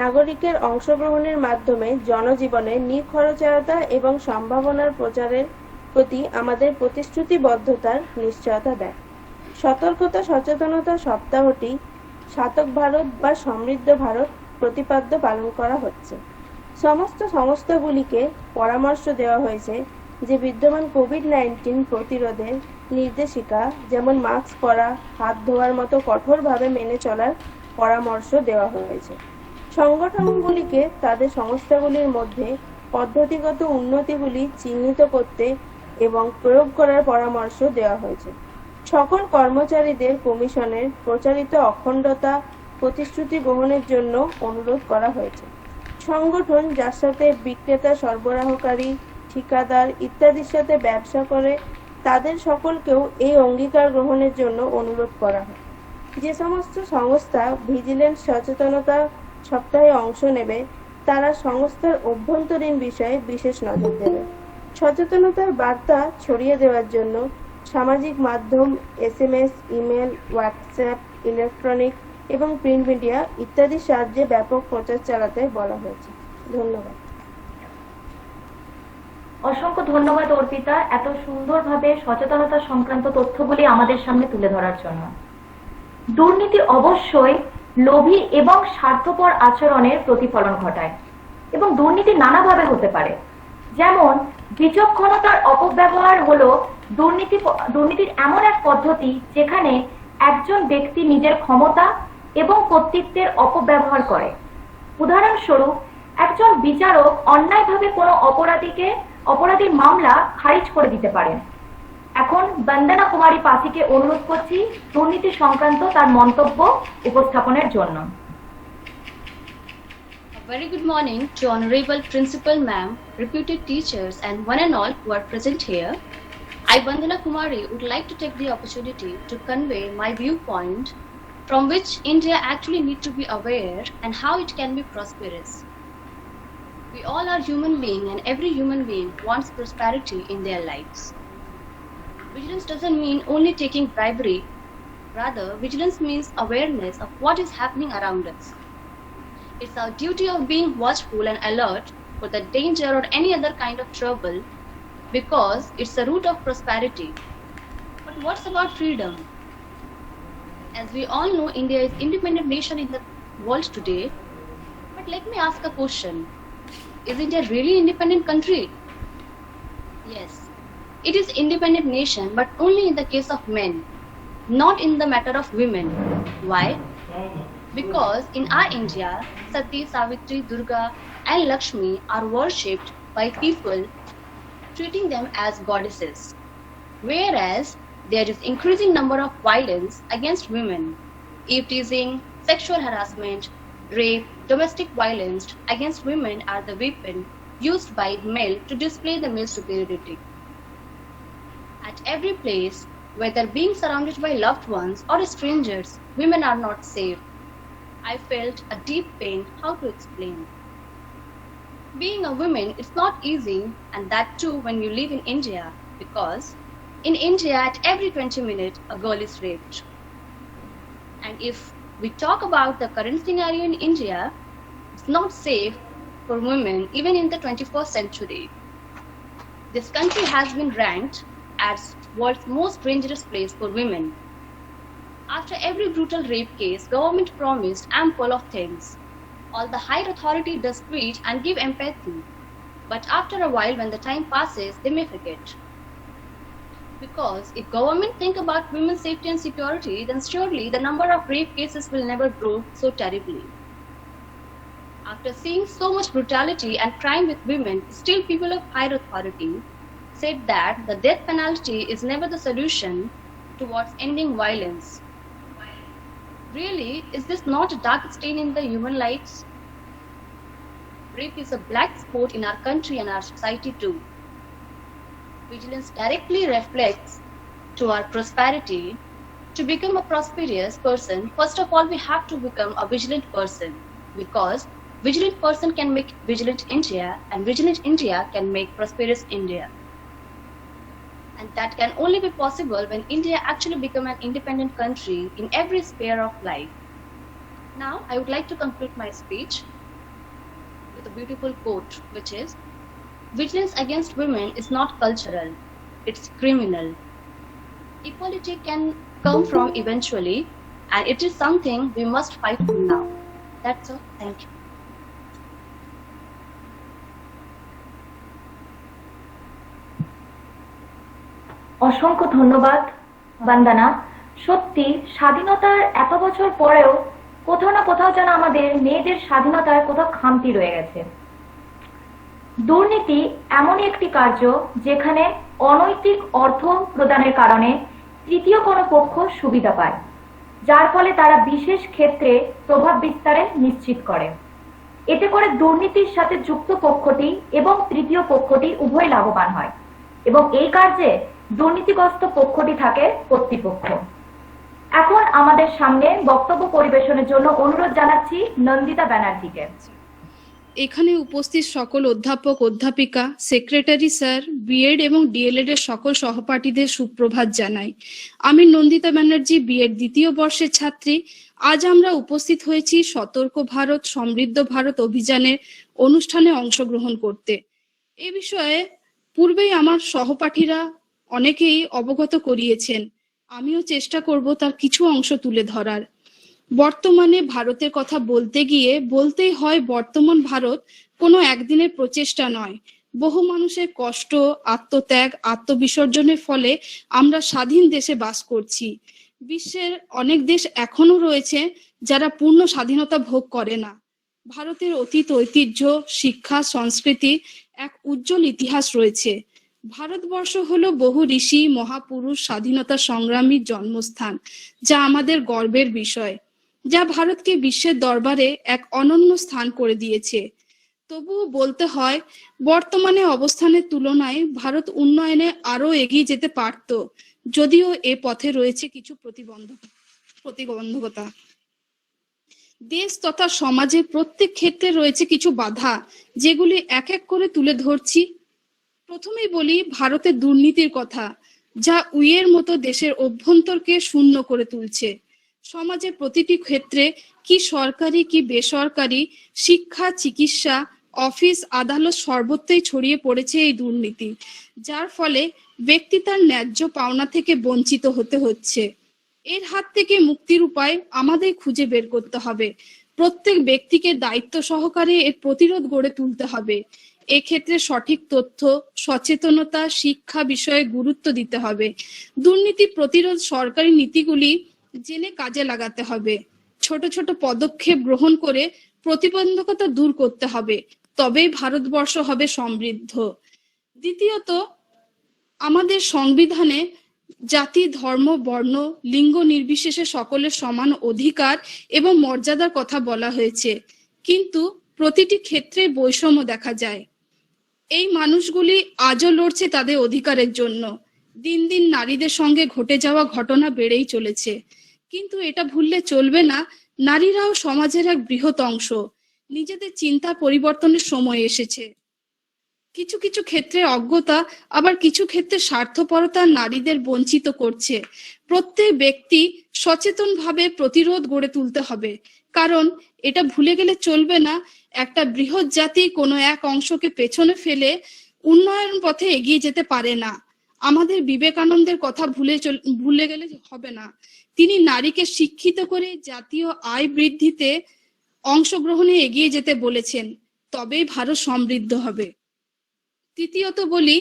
নাগরিকের অংশগ্রহণের মাধ্যমে জনজীবনে নিখরচায়তা এবং সম্ভাবনার প্রচারের প্রতি আমাদের প্রতিশ্রুতিবদ্ধতার নিশ্চয়তা দেয়। সতর্কতা সচেতনতা সপ্তাহটি শাতক ভারত বা সমৃদ্ধ ভারত প্রতিপাদ্য পালন করা হচ্ছে। সমস্ত সংস্থাগুলিকে পরামর্শ দেওয়া হয়েছে যে বিদ্যমান কোভিড-19 প্রতিরোধের নির্দেশিকা যেমন মাস্ক পরা, হাত ধোয়ার মতো কঠোরভাবে মেনে চলার পরামর্শ দেওয়া হয়েছে। সংগঠনগুলিকে তাদের সংস্থাগুলির মধ্যে পদ্ধতিগত উন্নতিগুলি চিহ্নিত করতে এবং প্রয়োগ করার পরামর্শ দেওয়া হয়েছে। সকল কর্মচারীদের কমিশনের প্রচারিত অখণ্ডতা প্রতিশ্রুতি গ্রহণের জন্য অনুরোধ করা হয়েছে। সংগঠন যার সাথে বিক্রেতা, সরবরাহকারী, ঠিকাদার ইত্যাদির সাথে ব্যবসা করে, তাদের সকলকেও এই অঙ্গীকার গ্রহণের জন্য অনুরোধ করা হয়। যে সমস্ত সংস্থা ভিজিলেন্স সচেতনতা সপ্তাহে অংশ নেবে, তারা সংস্থার অভ্যন্তরীণ বিষয়ে বিশেষ নজর দেবে। সচেতনতার বার্তা ছড়িয়ে দেওয়ার জন্য সামাজিক মাধ্যম, SMS, ইমেল, হোয়াটসঅ্যাপ, ইলেকট্রনিক এবং প্রিন্ট মিডিয়া ইত্যাদির সাহায্যে ব্যাপক প্রচার চালাতে বলা হয়েছে। ধন্যবাদ।
অসংখ্য ধন্যবাদ অর্পিতা এত সুন্দরভাবে সচেতনতা সংক্রান্ত তথ্যগুলি আমাদের সামনে তুলে ধরার জন্য। দুর্নীতি অবশ্যই লোভী এবং স্বার্থপর আচরণের প্রতিফলন ঘটায় এবং দুর্নীতি নানাভাবে হতে পারে। যেমন বিচক্ষণতার অপব্যবহার হলো দুর্নীতির এমন এক পদ্ধতি যেখানে একজন ব্যক্তি নিজের ক্ষমতা এবং কর্তৃত্বের অপব্যবহার করে। উদাহরণস্বরূপ, একজন বিচারক অন্যায়ভাবে কোনো অপরাধীকে অপরাধীর মামলা খারিজ করে দিতে পারেন। এখন বন্দনা কুমারী পাসিকে অনুরোধ করছি দুর্নীতি সংক্রান্ত তার মন্তব্য উপস্থাপনের জন্য।
Very good morning to Honorable Principal Ma'am, reputed teachers and one and all who are present here. I, Bandana Kumari, would like to take the opportunity to convey my viewpoint from which India actually needs to be aware and how it can be prosperous. We all are human beings and every human being wants prosperity in their lives. Vigilance doesn't mean only taking bribery. Rather, vigilance means awareness of what is happening around us. It's our duty of being watchful and alert for the danger or any other kind of trouble because it's the root of prosperity. But what's about freedom? As we all know, India is independent nation in the world today. But let me ask a question. Is India really independent country? Yes, it is independent nation, but only in the case of men, not in the matter of women. Why? Because in our India, Sati, Savitri, Durga and Lakshmi are worshipped by people, treating them as goddesses. Whereas there is increasing number of violence against women, eve-teasing, sexual harassment, rape, domestic violence against women are the weapon used by male to display the male superiority. At every place, whether being surrounded by loved ones or strangers, women are not safe. I felt a deep pain how to explain. Being a woman is not easy, and that too when you live in India, because in India at every 20 minutes a girl is raped. And if we talk about the current scenario in India, it's not safe for women even in the 21st century. This country has been ranked as world's most dangerous place for women. After every brutal rape case, government promised ample of things. All the higher authority does preach and give empathy. But after a while, when the time passes, they may forget. Because if government think about women's safety and security, then surely the number of rape cases will never grow so terribly. After seeing so much brutality and crime with women, still people of higher authority said that the death penalty is never the solution towards ending violence. Really, is this not a dark stain in the human lives? Rape is a black spot in our country and our society too. Vigilance directly reflects to our prosperity. To become a prosperous person, first of all, we have to become a vigilant person, because vigilant person can make vigilant India, and vigilant India can make prosperous India. And that can only be possible when India actually become an independent country in every sphere of life. Now, I would like to conclude my speech with a beautiful quote, which is, "Vigilance against women is not cultural, it's criminal. Equality can come from eventually, and it is something we must fight for now." That's all. Thank you.
অসংখ্য ধন্যবাদ বন্দনা। সত্যি স্বাধীনতার এত বছর পরেও কোথাও না কোথাও যেন আমাদের মেয়েদের স্বাধীনতার কোথাও খামতি রয়ে গেছে। দুর্নীতি এমনই একটি কার্য যেখানে অনৈতিক অর্থ প্রদানের কারণে তৃতীয় কোনো পক্ষ সুবিধা পায়, যার ফলে তারা বিশেষ ক্ষেত্রে প্রভাব বিস্তারে নিশ্চিত করে। এতে করে দুর্নীতির সাথে যুক্ত পক্ষটি এবং তৃতীয় পক্ষটি উভয় লাভবান হয়, এবং এই কার্যে দুর্নীতিগ্রস্ত পক্ষটি থাকে কর্তৃপক্ষ। এখন আমাদের সামনে বক্তব্য পরিবেশনের জন্য অনুরোধ জানাচ্ছি নন্দিতা ব্যানার্জিকে।
এখানে উপস্থিত সকল অধ্যাপক, অধ্যাপিকা, সেক্রেটারি স্যার, বিএড এবং ডিএলএড এর সকল সহপাঠীদের সুপ্রভাত জানাই। আমি নন্দিতা ব্যানার্জি, বিএড দ্বিতীয় বর্ষের ছাত্রী। আজ আমরা উপস্থিত হয়েছি সতর্ক ভারত সমৃদ্ধ ভারত অভিযানের অনুষ্ঠানে অংশগ্রহণ করতে। এ বিষয়ে পূর্বেই আমার সহপাঠীরা অনেকেই অবগত করিয়েছেন, আমিও চেষ্টা করব তার কিছু অংশ তুলে ধরার। বর্তমানে ভারতের কথা বলতে গিয়ে বলতেই হয়, বর্তমান ভারত কোনো একদিনের প্রচেষ্টা নয়, বহু মানুষের কষ্ট, আত্মত্যাগ, আত্মবিসর্জনের ফলে আমরা স্বাধীন দেশে বাস করছি। বিশ্বের অনেক দেশ এখনো রয়েছে যারা পূর্ণ স্বাধীনতা ভোগ করে না। ভারতের অতীত ঐতিহ্য, শিক্ষা, সংস্কৃতি এক উজ্জ্বল ইতিহাস রয়েছে। ভারতবর্ষ হলো বহু ঋষি, মহাপুরুষ, স্বাধীনতা সংগ্রামীর জন্মস্থান, যা আমাদের গর্বের বিষয়, যা ভারতকে বিশ্বের দরবারে এক অনন্য স্থান করে দিয়েছে। তবুও বলতে হয়, বর্তমানে অবস্থানের তুলনায় ভারত উন্নয়নে আরো এগিয়ে যেতে পারত, যদিও এ পথে রয়েছে কিছু প্রতিবন্ধকতা। দেশ তথা সমাজে প্রত্যেক ক্ষেত্রে রয়েছে কিছু বাধা, যেগুলি এক এক করে তুলে ধরছি। প্রথমেই বলি ভারতের দুর্নীতির কথা, যা উইয়ের মতো দেশের অভ্যন্তরকে শূন্য করে তুলছে। সমাজের প্রতিটি ক্ষেত্রে, কি সরকারি কি বেসরকারি, শিক্ষা, চিকিৎসা, অফিস, আদালত সর্বত্রই ছড়িয়ে পড়েছে এই দুর্নীতি, যার ফলে ব্যক্তি তার ন্যায্য পাওনা থেকে বঞ্চিত হতে হচ্ছে। এর হাত থেকে মুক্তির উপায় আমাদের খুঁজে বের করতে হবে। প্রত্যেক ব্যক্তিকে দায়িত্ব সহকারে এর প্রতিরোধ গড়ে তুলতে হবে। এক্ষেত্রে সঠিক তথ্য, সচেতনতা, শিক্ষা বিষয়ে গুরুত্ব দিতে হবে। দুর্নীতি প্রতিরোধ সরকারি নীতিগুলি জেনে কাজে লাগাতে হবে। ছোট ছোট পদক্ষেপ গ্রহণ করে প্রতিবন্ধকতা দূর করতে হবে, তবেই ভারতবর্ষ হবে সমৃদ্ধ। দ্বিতীয়ত, আমাদের সংবিধানে জাতি, ধর্ম, বর্ণ, লিঙ্গ নির্বিশেষে সকলের সমান অধিকার এবং মর্যাদার কথা বলা হয়েছে, কিন্তু প্রতিটি ক্ষেত্রে বৈষম্য দেখা যায়। এই মানুষগুলি আজও লড়ছে তাদের অধিকারের জন্য। দিন দিন নারীদের সঙ্গে ঘটে যাওয়া ঘটনা বেড়েই চলেছে, কিন্তু এটা ভুললে চলবে না, নারীরাও সমাজের এক বৃহৎ অংশ। নিজেদের চিন্তা পরিবর্তনের সময় এসেছে। কিছু কিছু ক্ষেত্রে অজ্ঞতা, আবার কিছু ক্ষেত্রে স্বার্থপরতা নারীদের বঞ্চিত করছে। প্রত্যেক ব্যক্তি সচেতনভাবে প্রতিরোধ গড়ে তুলতে হবে, কারণ এটা ভুলে গেলে চলবে না, একটা বৃহৎ জাতি কোনো এক অংশকে পেছনে ফেলে উন্নয়ন পথে এগিয়ে যেতে পারে না। আমাদের বিবেকানন্দের কথা ভুলে গেলে হবে না। তিনি নারীকে শিক্ষিত করে জাতীয় আয় বৃদ্ধিতে অংশগ্রহণে এগিয়ে যেতে বলেছেন, তবেই ভারত সমৃদ্ধ হবে। তৃতীয়ত বলি,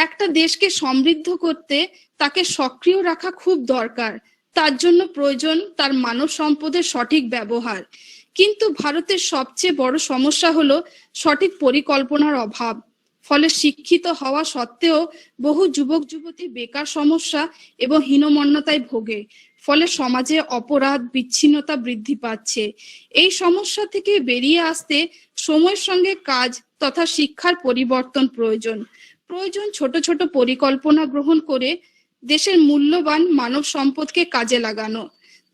একটা দেশকে সমৃদ্ধ করতে তাকে সক্রিয় রাখা খুব দরকার। তার জন্য প্রয়োজন তার মানব সম্পদের সঠিক ব্যবহার। কিন্তু ভারতের সবচেয়ে বড় সমস্যা হলো সঠিক পরিকল্পনার অভাব। ফলে শিক্ষিত হওয়া সত্ত্বেও বহু যুবক যুবতী বেকার সমস্যা এবং হীনমন্যতায় ভোগে। ফলে সমাজে অপরাধ, বিচ্ছিন্নতা বৃদ্ধি পাচ্ছে। এই সমস্যা থেকে বেরিয়ে আসতে সময়ের সঙ্গে কাজ তথা শিক্ষার পরিবর্তন প্রয়োজন। ছোট ছোট পরিকল্পনা গ্রহণ করে দেশের মূল্যবান মানব সম্পদকে কাজে লাগানো,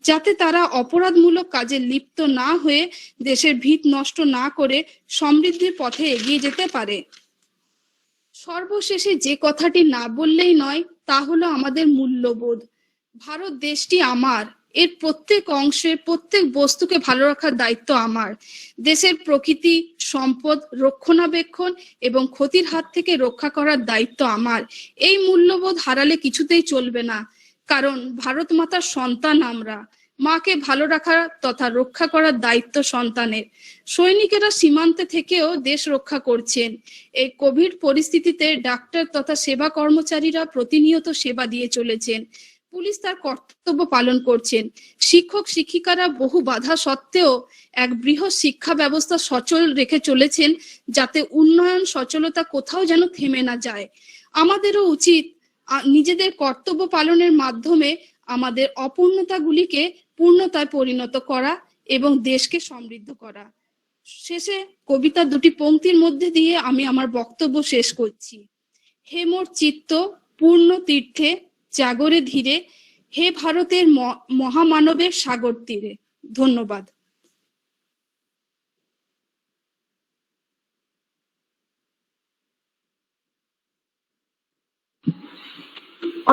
যাতে তারা অপরাধমূলক কাজে লিপ্ত না হয়ে দেশের ভিত নষ্ট না করে সমৃদ্ধির পথে এগিয়ে যেতে পারে। সর্বশেষে যে কথাটি না বললেই নয়, তা হলো আমাদের মূল্যবোধ। ভারত দেশটি আমার, এর প্রত্যেক অংশে প্রত্যেক বস্তুকে ভালো রাখার দায়িত্ব আমার। দেশের প্রকৃতি সম্পদ রক্ষণাবেক্ষণ এবং ক্ষতির হাত থেকে রক্ষা করার দায়িত্ব আমার। এই মূল্যবোধ হারালে কিছুতেই চলবে না, কারণ ভারত মাতার সন্তান আমরা। মাকে ভালো রাখা তথা রক্ষা করার দায়িত্ব সন্তানের। সৈনিকেরা সীমান্তে থেকেও দেশ রক্ষা করছেন। এই কোভিড পরিস্থিতিতে ডাক্তার তথা সেবা কর্মচারীরা প্রতিনিয়ত সেবা দিয়ে চলেছেন। পুলিশ তার কর্তব্য পালন করছেন। শিক্ষক শিক্ষিকারা বহু বাধা সত্ত্বেও এক বৃহৎ শিক্ষা ব্যবস্থা সচল রেখে চলেছেন, যাতে উন্নয়ন সচলতা কোথাও যেন থেমে না যায়। আমাদেরও উচিত নিজেদের কর্তব্য পালনের মাধ্যমে আমাদের অপূর্ণতাগুলিকে পূর্ণতায় পরিণত করা এবং দেশকে সমৃদ্ধ করা। শেষে কবিতার দুটি পংক্তির মধ্যে দিয়ে আমি আমার বক্তব্য শেষ করছি। হে মোর চিত্ত পূর্ণ তীর্থে জাগরে ধীরে, হে ভারতের মহামানবের সাগর তীরে। ধন্যবাদ।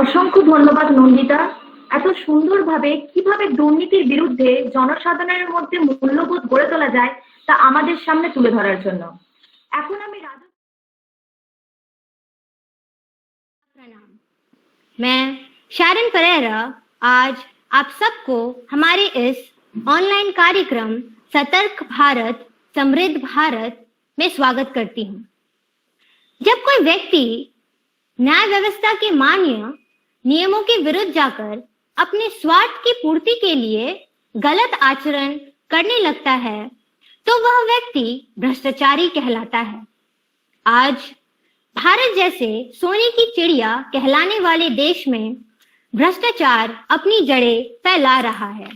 অসংখ্য ধন্যবাদ নন্দিতা। এত সুন্দরভাবে কিভাবে দুর্নীতির বিরুদ্ধে জনসাধারণের মধ্যে মূল্যবোধ গড়ে তোলা যায় তা আমাদের সামনে তুলে ধরার জন্য। এখন আমি
मैं शारन परेरा आज आप सबको हमारे इस ऑनलाइन कार्यक्रम सतर्क भारत समृद्ध भारत में स्वागत करती हूँ। जब कोई व्यक्ति न्याय व्यवस्था के मान्य नियमों के विरुद्ध जाकर अपने स्वार्थ की पूर्ति के लिए गलत आचरण करने लगता है, तो तो वह व्यक्ति भ्रष्टाचारी कहलाता है। आज भारत जैसे सोने की चिड़िया कहलाने वाले देश में भ्रष्टाचार अपनी जड़ें फैला रहा है।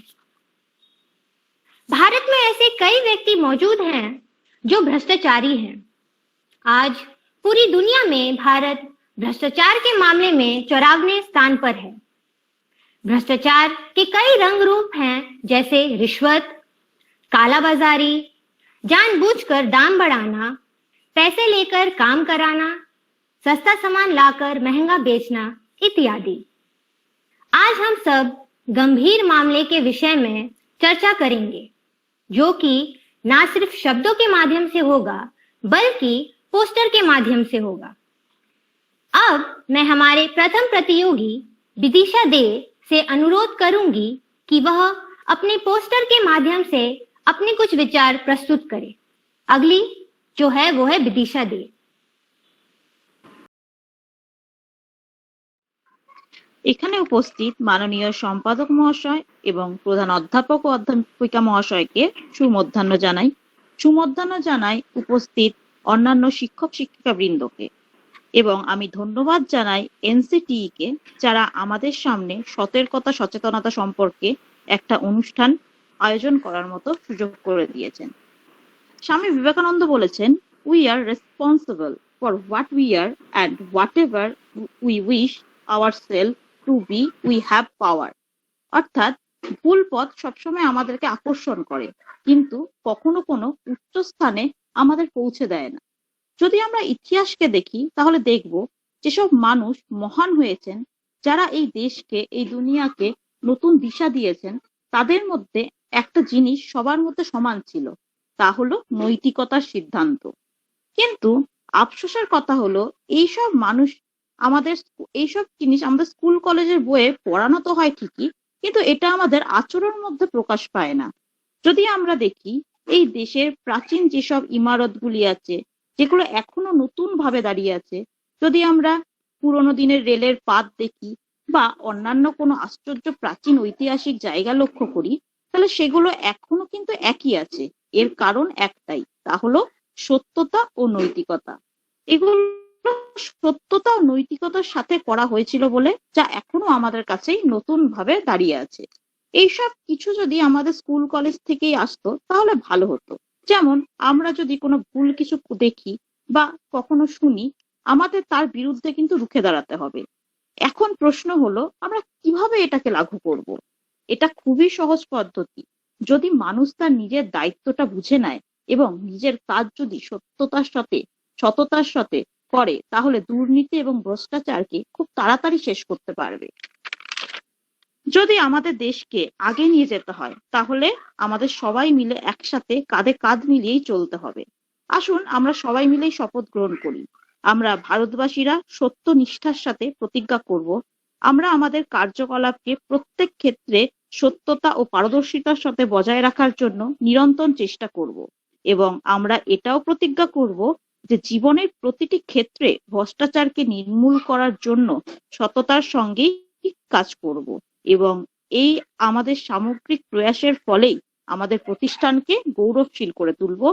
भारत में ऐसे कई व्यक्ति मौजूद हैं जो भ्रष्टाचारी हैं। आज पूरी दुनिया में भारत भ्रष्टाचार के मामले में 94वें स्थान पर है। भ्रष्टाचार के कई रंग रूप हैं, जैसे रिश्वत, कालाबाजारी, जानबूझकर दाम बढ़ाना, पैसे लेकर काम कराना, सस्ता सामान लाकर महंगा बेचना इत्यादि। आज हम सब गंभीर मामले के विषय में चर्चा करेंगे, जो कि ना सिर्फ शब्दों के माध्यम से होगा बल्कि पोस्टर के माध्यम से होगा। अब मैं हमारे प्रथम प्रतियोगी विदिशा दे से अनुरोध करूंगी कि वह अपने पोस्टर के माध्यम से अपने कुछ विचार प्रस्तुत करे। अगली जो है वो है विदिशा दे।
এখানে উপস্থিত মাননীয় সম্পাদক মহাশয় এবং প্রধান অধ্যাপক ও অধ্যাপিকা মহাশয়কে সুমধ্যাহ্ন জানাই। সুমধ্যাহ্ন জানাই উপস্থিত অন্যান্য শিক্ষক শিক্ষিকা বৃন্দকে এবং আমি ধন্যবাদ জানাই এনসিটিই কে, যারা আমাদের সামনে সতর্কতা সচেতনতা সম্পর্কে একটা অনুষ্ঠান আয়োজন করার মতো সুযোগ করে দিয়েছেন। স্বামী বিবেকানন্দ বলেছেন, we are responsible for what we are and whatever we wish ourself to be, we have power. অর্থাৎ ভুল পথ সবসময় আমাদেরকে আকর্ষণ করে, কিন্তু কখনো কোনো উচ্চ স্থানে আমাদের পৌঁছে দেয় না। যদি আমরা ইতিহাসকে দেখি তাহলে দেখব যেসব মানুষ মহান হয়েছেন, যারা এই দেশকে এই দুনিয়াকে নতুন দিশা দিয়েছেন, তাদের মধ্যে একটা জিনিস সবার মধ্যে সমান ছিল, তা হলো নৈতিকতার সিদ্ধান্ত। কিন্তু আফসোসের কথা হলো এইসব মানুষ এইসব জিনিস আমাদের স্কুল কলেজের বইয়ে পড়ানো তো হয় ঠিকই, কিন্তু এটা আমাদের আচরণের মধ্যে প্রকাশ পায় না। যদি আমরা দেখি এই দেশের প্রাচীন যেসব ইমারতগুলি আছে, যেগুলো এখনো নতুন ভাবে দাঁড়িয়ে আছে, যদি আমরা পুরোনো দিনের রেলের পাত দেখি বা অন্যান্য কোনো আশ্চর্য প্রাচীন ঐতিহাসিক জায়গা লক্ষ্য করি, তাহলে সেগুলো এখনো কিন্তু একই আছে। এর কারণ একটাই, তা হলো সত্যতা ও নৈতিকতা। এগুলো সত্যতা ও নৈতিকতার সাথে করা হয়েছিল বলে যা এখনো আমাদের কাছেই নতুন ভাবে দাঁড়িয়ে আছে। এইসব কিছু যদি আমাদের স্কুল কলেজ থেকেই আসতো তাহলে ভালো হতো। যেমন আমরা যদি কোনো ভুল কিছু দেখি বা কখনো শুনি, আমাদের তার বিরুদ্ধে কিন্তু রুখে দাঁড়াতে হবে। এখন প্রশ্ন হলো আমরা কিভাবে এটাকে লাগু করব। এটা খুবই সহজ পদ্ধতি। যদি মানুষ তার নিজের দায়িত্বটা বুঝে নেয় এবং নিজের কাজ যদি সততার সাথে করে, তাহলে দুর্নীতি এবং ভ্রষ্টাচারকে খুব তাড়াতাড়ি শেষ করতে পারবে। যদি আমাদের দেশকে আগে নিয়ে যেতে হয় তাহলে আমাদের সবাই মিলে একসাথে কাঁধে কাঁধ মিলিয়েই চলতে হবে। আসুন আমরা সবাই মিলেই শপথ গ্রহণ করি। আমরা ভারতবাসীরা সত্য নিষ্ঠার সাথে প্রতিজ্ঞা করব, আমরা আমাদের কার্যকলাপকে প্রত্যেক ক্ষেত্রে সত্যতা ও পারদর্শিতার সাথে বজায় রাখার জন্য নিরন্তর চেষ্টা করব এবং আমরা এটাও প্রতিজ্ঞা করব যে জীবনের প্রতিটি ক্ষেত্রে ভ্রষ্টাচারকে নির্মূল করার জন্য সততার সঙ্গেই কাজ করব এবং এই আমাদের সামগ্রিক প্রয়াসের ফলেই আমাদের প্রতিষ্ঠানকে গৌরবশীল করে তুলব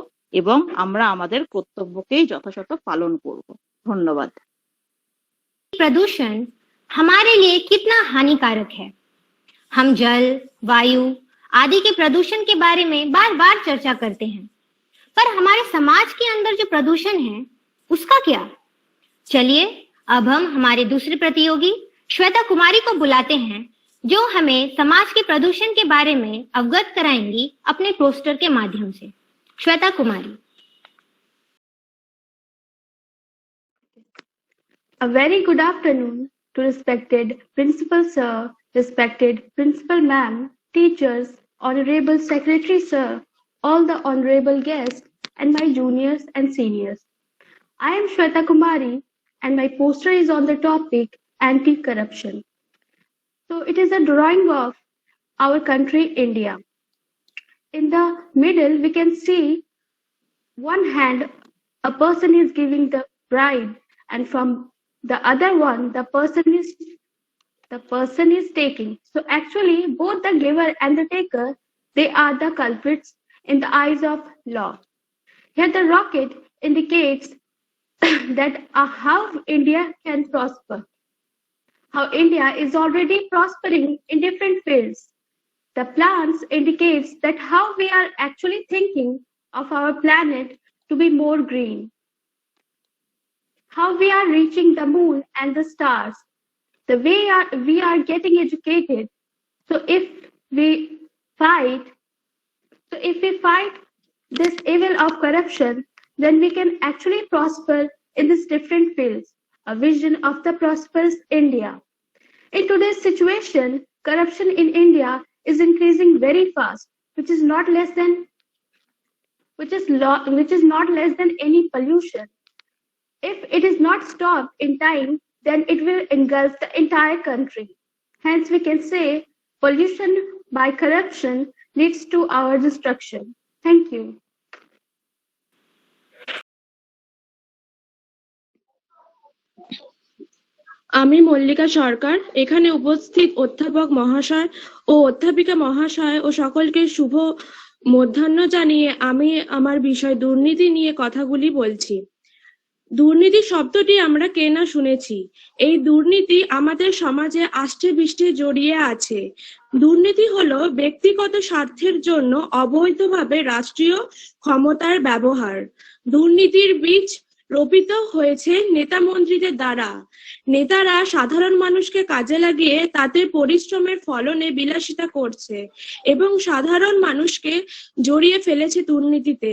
এবং আমরা আমাদের কর্তব্যকেই যথাযথ পালন করব। ধন্যবাদ।
प्रदूषण हमारे लिए कितना हानिकारक है। हम जल, वायु आदि के प्रदूषण के बारे में बार बार चर्चा करते हैं, पर हमारे समाज के अंदर जो प्रदूषण है उसका क्या? चलिए अब हम हमारे दूसरे प्रतियोगी श्वेता कुमारी को बुलाते हैं, जो हमें समाज के प्रदूषण के बारे में अवगत कराएंगी अपने पोस्टर के माध्यम से। श्वेता कुमारी।
A very good afternoon to respected Principal Sir, respected Principal Ma'am, teachers, Honorable Secretary Sir, all the honorable guests, and my juniors and seniors. I am Shweta Kumari and my poster is on the topic anti-corruption. So it is a drawing of our country, India. In the middle, we can see one hand, a person is giving the bribe, and from the other one, the person is taking. So actually, both the giver and the taker, they are the culprits in the eyes of law. Here the rocket indicates that how India can prosper, how India is already prospering in different fields. The plants indicates that how we are actually thinking of our planet to be more green, how we are reaching the moon and the stars, the way we are getting educated. So if we fight this evil of corruption, then we can actually prosper in these different fields, a vision of the prosperous India. In today's situation, corruption in India is increasing very fast, which is not less than any pollution. If it is not stopped in time, then it will engulf the entire country. Hence, we can say pollution by corruption leads to our destruction. Thank you.
আমি মল্লিকা সরকার এখানে উপস্থিত অধ্যাপক মহাশয় ও অধ্যাপিকা মহাশয় ও সকলকে শুভ মধ্যাহ্ন জানিয়ে আমি আমার বিষয় দুর্নীতি নিয়ে কথাগুলি বলছি। দুর্নীতি শব্দটি আমরা কে না শুনেছি। এই দুর্নীতি আমাদের সমাজে আষ্টে পৃষ্ঠে জড়িয়ে আছে। দুর্নীতি হলো ব্যক্তিগত স্বার্থের জন্য অবৈধভাবে রাষ্ট্রীয় ক্ষমতার ব্যবহার। দুর্নীতির বীজ রোপিত হয়েছে নেতা মন্ত্রীদের দ্বারা। নেতারা সাধারণ মানুষকে কাজে লাগিয়ে তাদের পরিশ্রমের ফলনে বিলাসিতা করছে এবং সাধারণ মানুষকে জড়িয়ে ফেলেছে দুর্নীতিতে।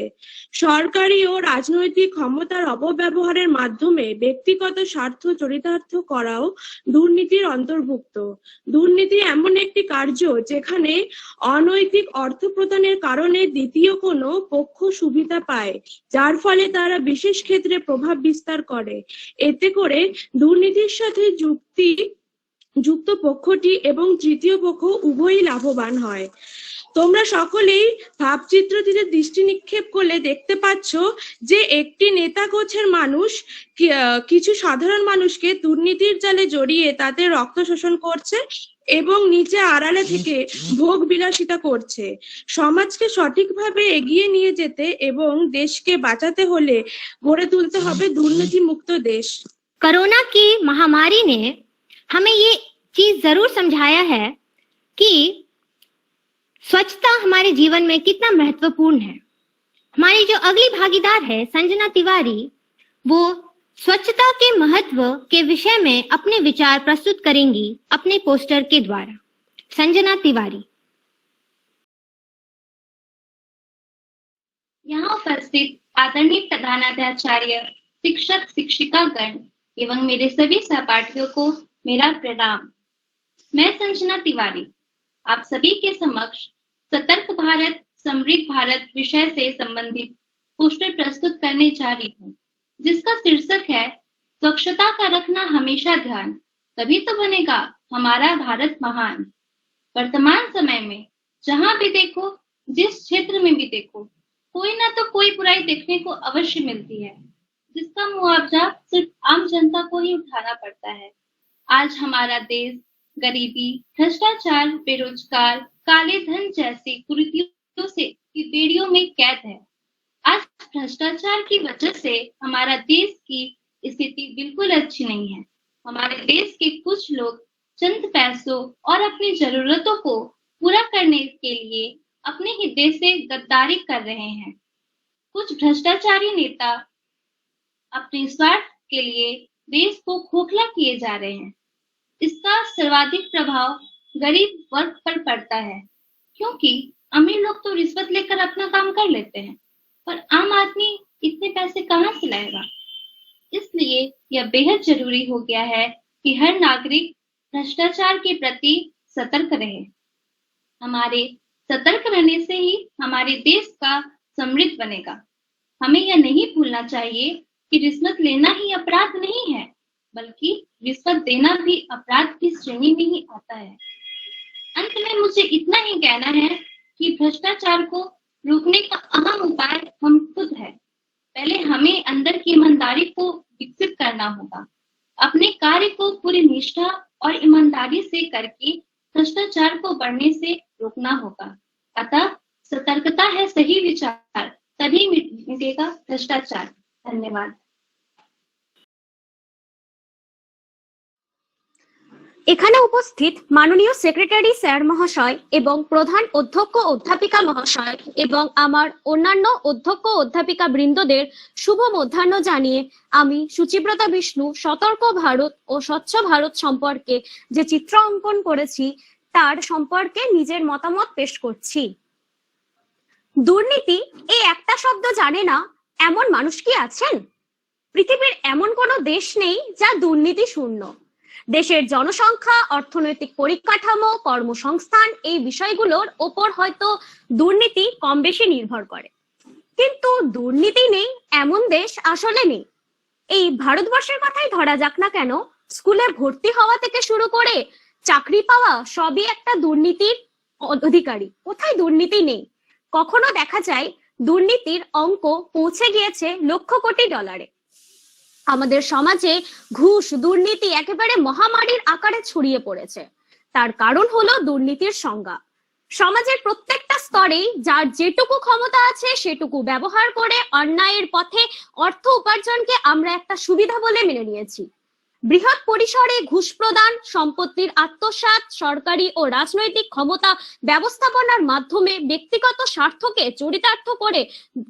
সরকারি ও রাজনৈতিক ক্ষমতার অপব্যবহারের মাধ্যমে ব্যক্তিগত স্বার্থ চরিতার্থ করাও দুর্নীতির অন্তর্ভুক্ত। দুর্নীতি এমন একটি কার্য যেখানে অনৈতিক অর্থ প্রদানের কারণে দ্বিতীয় কোনো পক্ষ সুবিধা পায়, যার ফলে তারা বিশেষ ক্ষেত্রে প্রভাব বিস্তার করে। এতে করে দুর্নীতির সাথে যুক্ত পক্ষটি এবং তৃতীয় পক্ষ উভয়ই লাভবান হয়। তোমরা সকলেই ভাবচিত্রটিতে দৃষ্টি নিক্ষেপ করলে দেখতে পাচ্ছ যে একটি নেতা গোছের মানুষ কিছু সাধারণ মানুষকে দুর্নীতির জালে জড়িয়ে তাদের রক্ত শোষণ করছে এবং নিচে আড়ালে থেকে ভোগ বিলাসিতা করছে। সমাজকে সঠিকভাবে এগিয়ে নিয়ে যেতে এবং দেশকে বাঁচাতে হলে গড়ে তুলতে হবে দুর্নীতি মুক্ত দেশ।
कोरोना की महामारी ने हमें ये चीज जरूर समझाया है कि स्वच्छता हमारे जीवन में कितना महत्वपूर्ण है। हमारी जो अगली भागीदार है संजना तिवारी, वो स्वच्छता के महत्व के विषय में अपने विचार प्रस्तुत करेंगी अपने पोस्टर के द्वारा। संजना तिवारी।
यहाँ उपस्थित आदरणीय प्रधानाध्याचार्य, शिक्षक शिक्षिकागण एवं मेरे सभी सहपाठियों को मेरा प्रणाम। मैं संजना तिवारी आप सभी के समक्ष सतर्क भारत समृद्ध भारत विषय से संबंधित पोस्टर प्रस्तुत करने जा रही हूँ, जिसका शीर्षक है स्वच्छता का रखना हमेशा ध्यान, तभी तो बनेगा हमारा भारत महान। वर्तमान समय में जहाँ भी देखो, जिस क्षेत्र में भी देखो, कोई ना तो कोई बुराई देखने को अवश्य मिलती है, जिसका मुआवजा सिर्फ आम जनता को ही उठाना पड़ता है। आज हमारा देश गरीबी, भ्रष्टाचार, बेरोजगार, काले धन जैसी कुरीतियों से की बेड़ियों में कैद है। आज भ्रष्टाचार की वजह से हमारा देश की स्थिति बिल्कुल अच्छी नहीं है। हमारे देश के कुछ लोग चंद पैसों और अपनी जरूरतों को पूरा करने के लिए अपने ही देश से गद्दारी कर रहे हैं। कुछ भ्रष्टाचारी नेता अपने स्वार्थ के लिए देश को खोखला किए जा रहे हैं। इसका सर्वाधिक प्रभाव गरीब वर्ग पर पड़ता है, क्योंकि अमीर लोग तो रिश्वत लेकर अपना काम कर लेते हैं, पर आम आदमी इतने पैसे कहाँ से लाएगा। इसलिए यह बेहद जरूरी हो गया है कि हर नागरिक भ्रष्टाचार के प्रति सतर्क रहे। हमारे सतर्क रहने से ही हमारे देश का समृद्ध बनेगा। हमें यह नहीं भूलना चाहिए कि रिश्वत लेना ही अपराध नहीं है, बल्कि रिश्वत देना भी अपराध की श्रेणी में ही आता है। अंत में मुझे इतना ही कहना है कि भ्रष्टाचार को रोकने का अहम उपाय हम खुद है। पहले हमें अंदर की ईमानदारी को विकसित करना होगा। अपने कार्य को पूरी निष्ठा और ईमानदारी से करके भ्रष्टाचार को बढ़ने से रोकना होगा। अतः सतर्कता है सही विचार, तभी मिटेगा भ्रष्टाचार। धन्यवाद।
এখানে উপস্থিত মাননীয় সেক্রেটারি স্যার মহাশয় এবং প্রধান অধ্যক্ষ অধ্যাপিকা মহাশয় এবং আমার অন্যান্য অধ্যক্ষ অধ্যাপিকা বৃন্দদের শুভ মধ্যাহ্ন জানিয়ে আমি সুচিব্রতা বিষ্ণু সতর্ক ভারত ও স্বচ্ছ ভারত সম্পর্কে যে চিত্র অঙ্কন করেছি তার সম্পর্কে নিজের মতামত পেশ করছি। দুর্নীতি এই একটা শব্দ জানে না এমন মানুষ কি আছেন? পৃথিবীর এমন কোনো দেশ নেই যা দুর্নীতি শূন্য। দেশের জনসংখ্যা, অর্থনৈতিক পরিকাঠামো, কর্মসংস্থান এই বিষয়গুলোর ওপর হয়তো দুর্নীতি কম বেশি নির্ভর করে, কিন্তু দুর্নীতি নেই এমন দেশ আসলে নেই। এই ভারতবর্ষের কথাই ধরা যাক না কেন, স্কুলে ভর্তি হওয়া থেকে শুরু করে চাকরি পাওয়া সবই একটা দুর্নীতির অধিকারী। কোথায় দুর্নীতি নেই? কখনো দেখা যায় দুর্নীতির অঙ্ক পৌঁছে গিয়েছে লক্ষ কোটি ডলারে। আমাদের সমাজে ঘুষ দুর্নীতি একেবারে মহামারীর আকারে ছড়িয়ে পড়েছে। তার কারণ হলো দুর্নীতির সংজ্ঞা। সমাজের প্রত্যেকটা স্তরেই যার যেটুকু ক্ষমতা আছে সেটুকু ব্যবহার করে অন্যায়ের পথে অর্থ উপার্জনকে আমরা একটা সুবিধা বলে মেনে নিয়েছি। বৃহৎ পরিসরে ঘুষ প্রদান, সম্পত্তির আত্মসাৎ, সরকারি ও রাজনৈতিক ক্ষমতা ব্যবস্থাপনার মাধ্যমে ব্যক্তিগত স্বার্থকে চরিতার্থ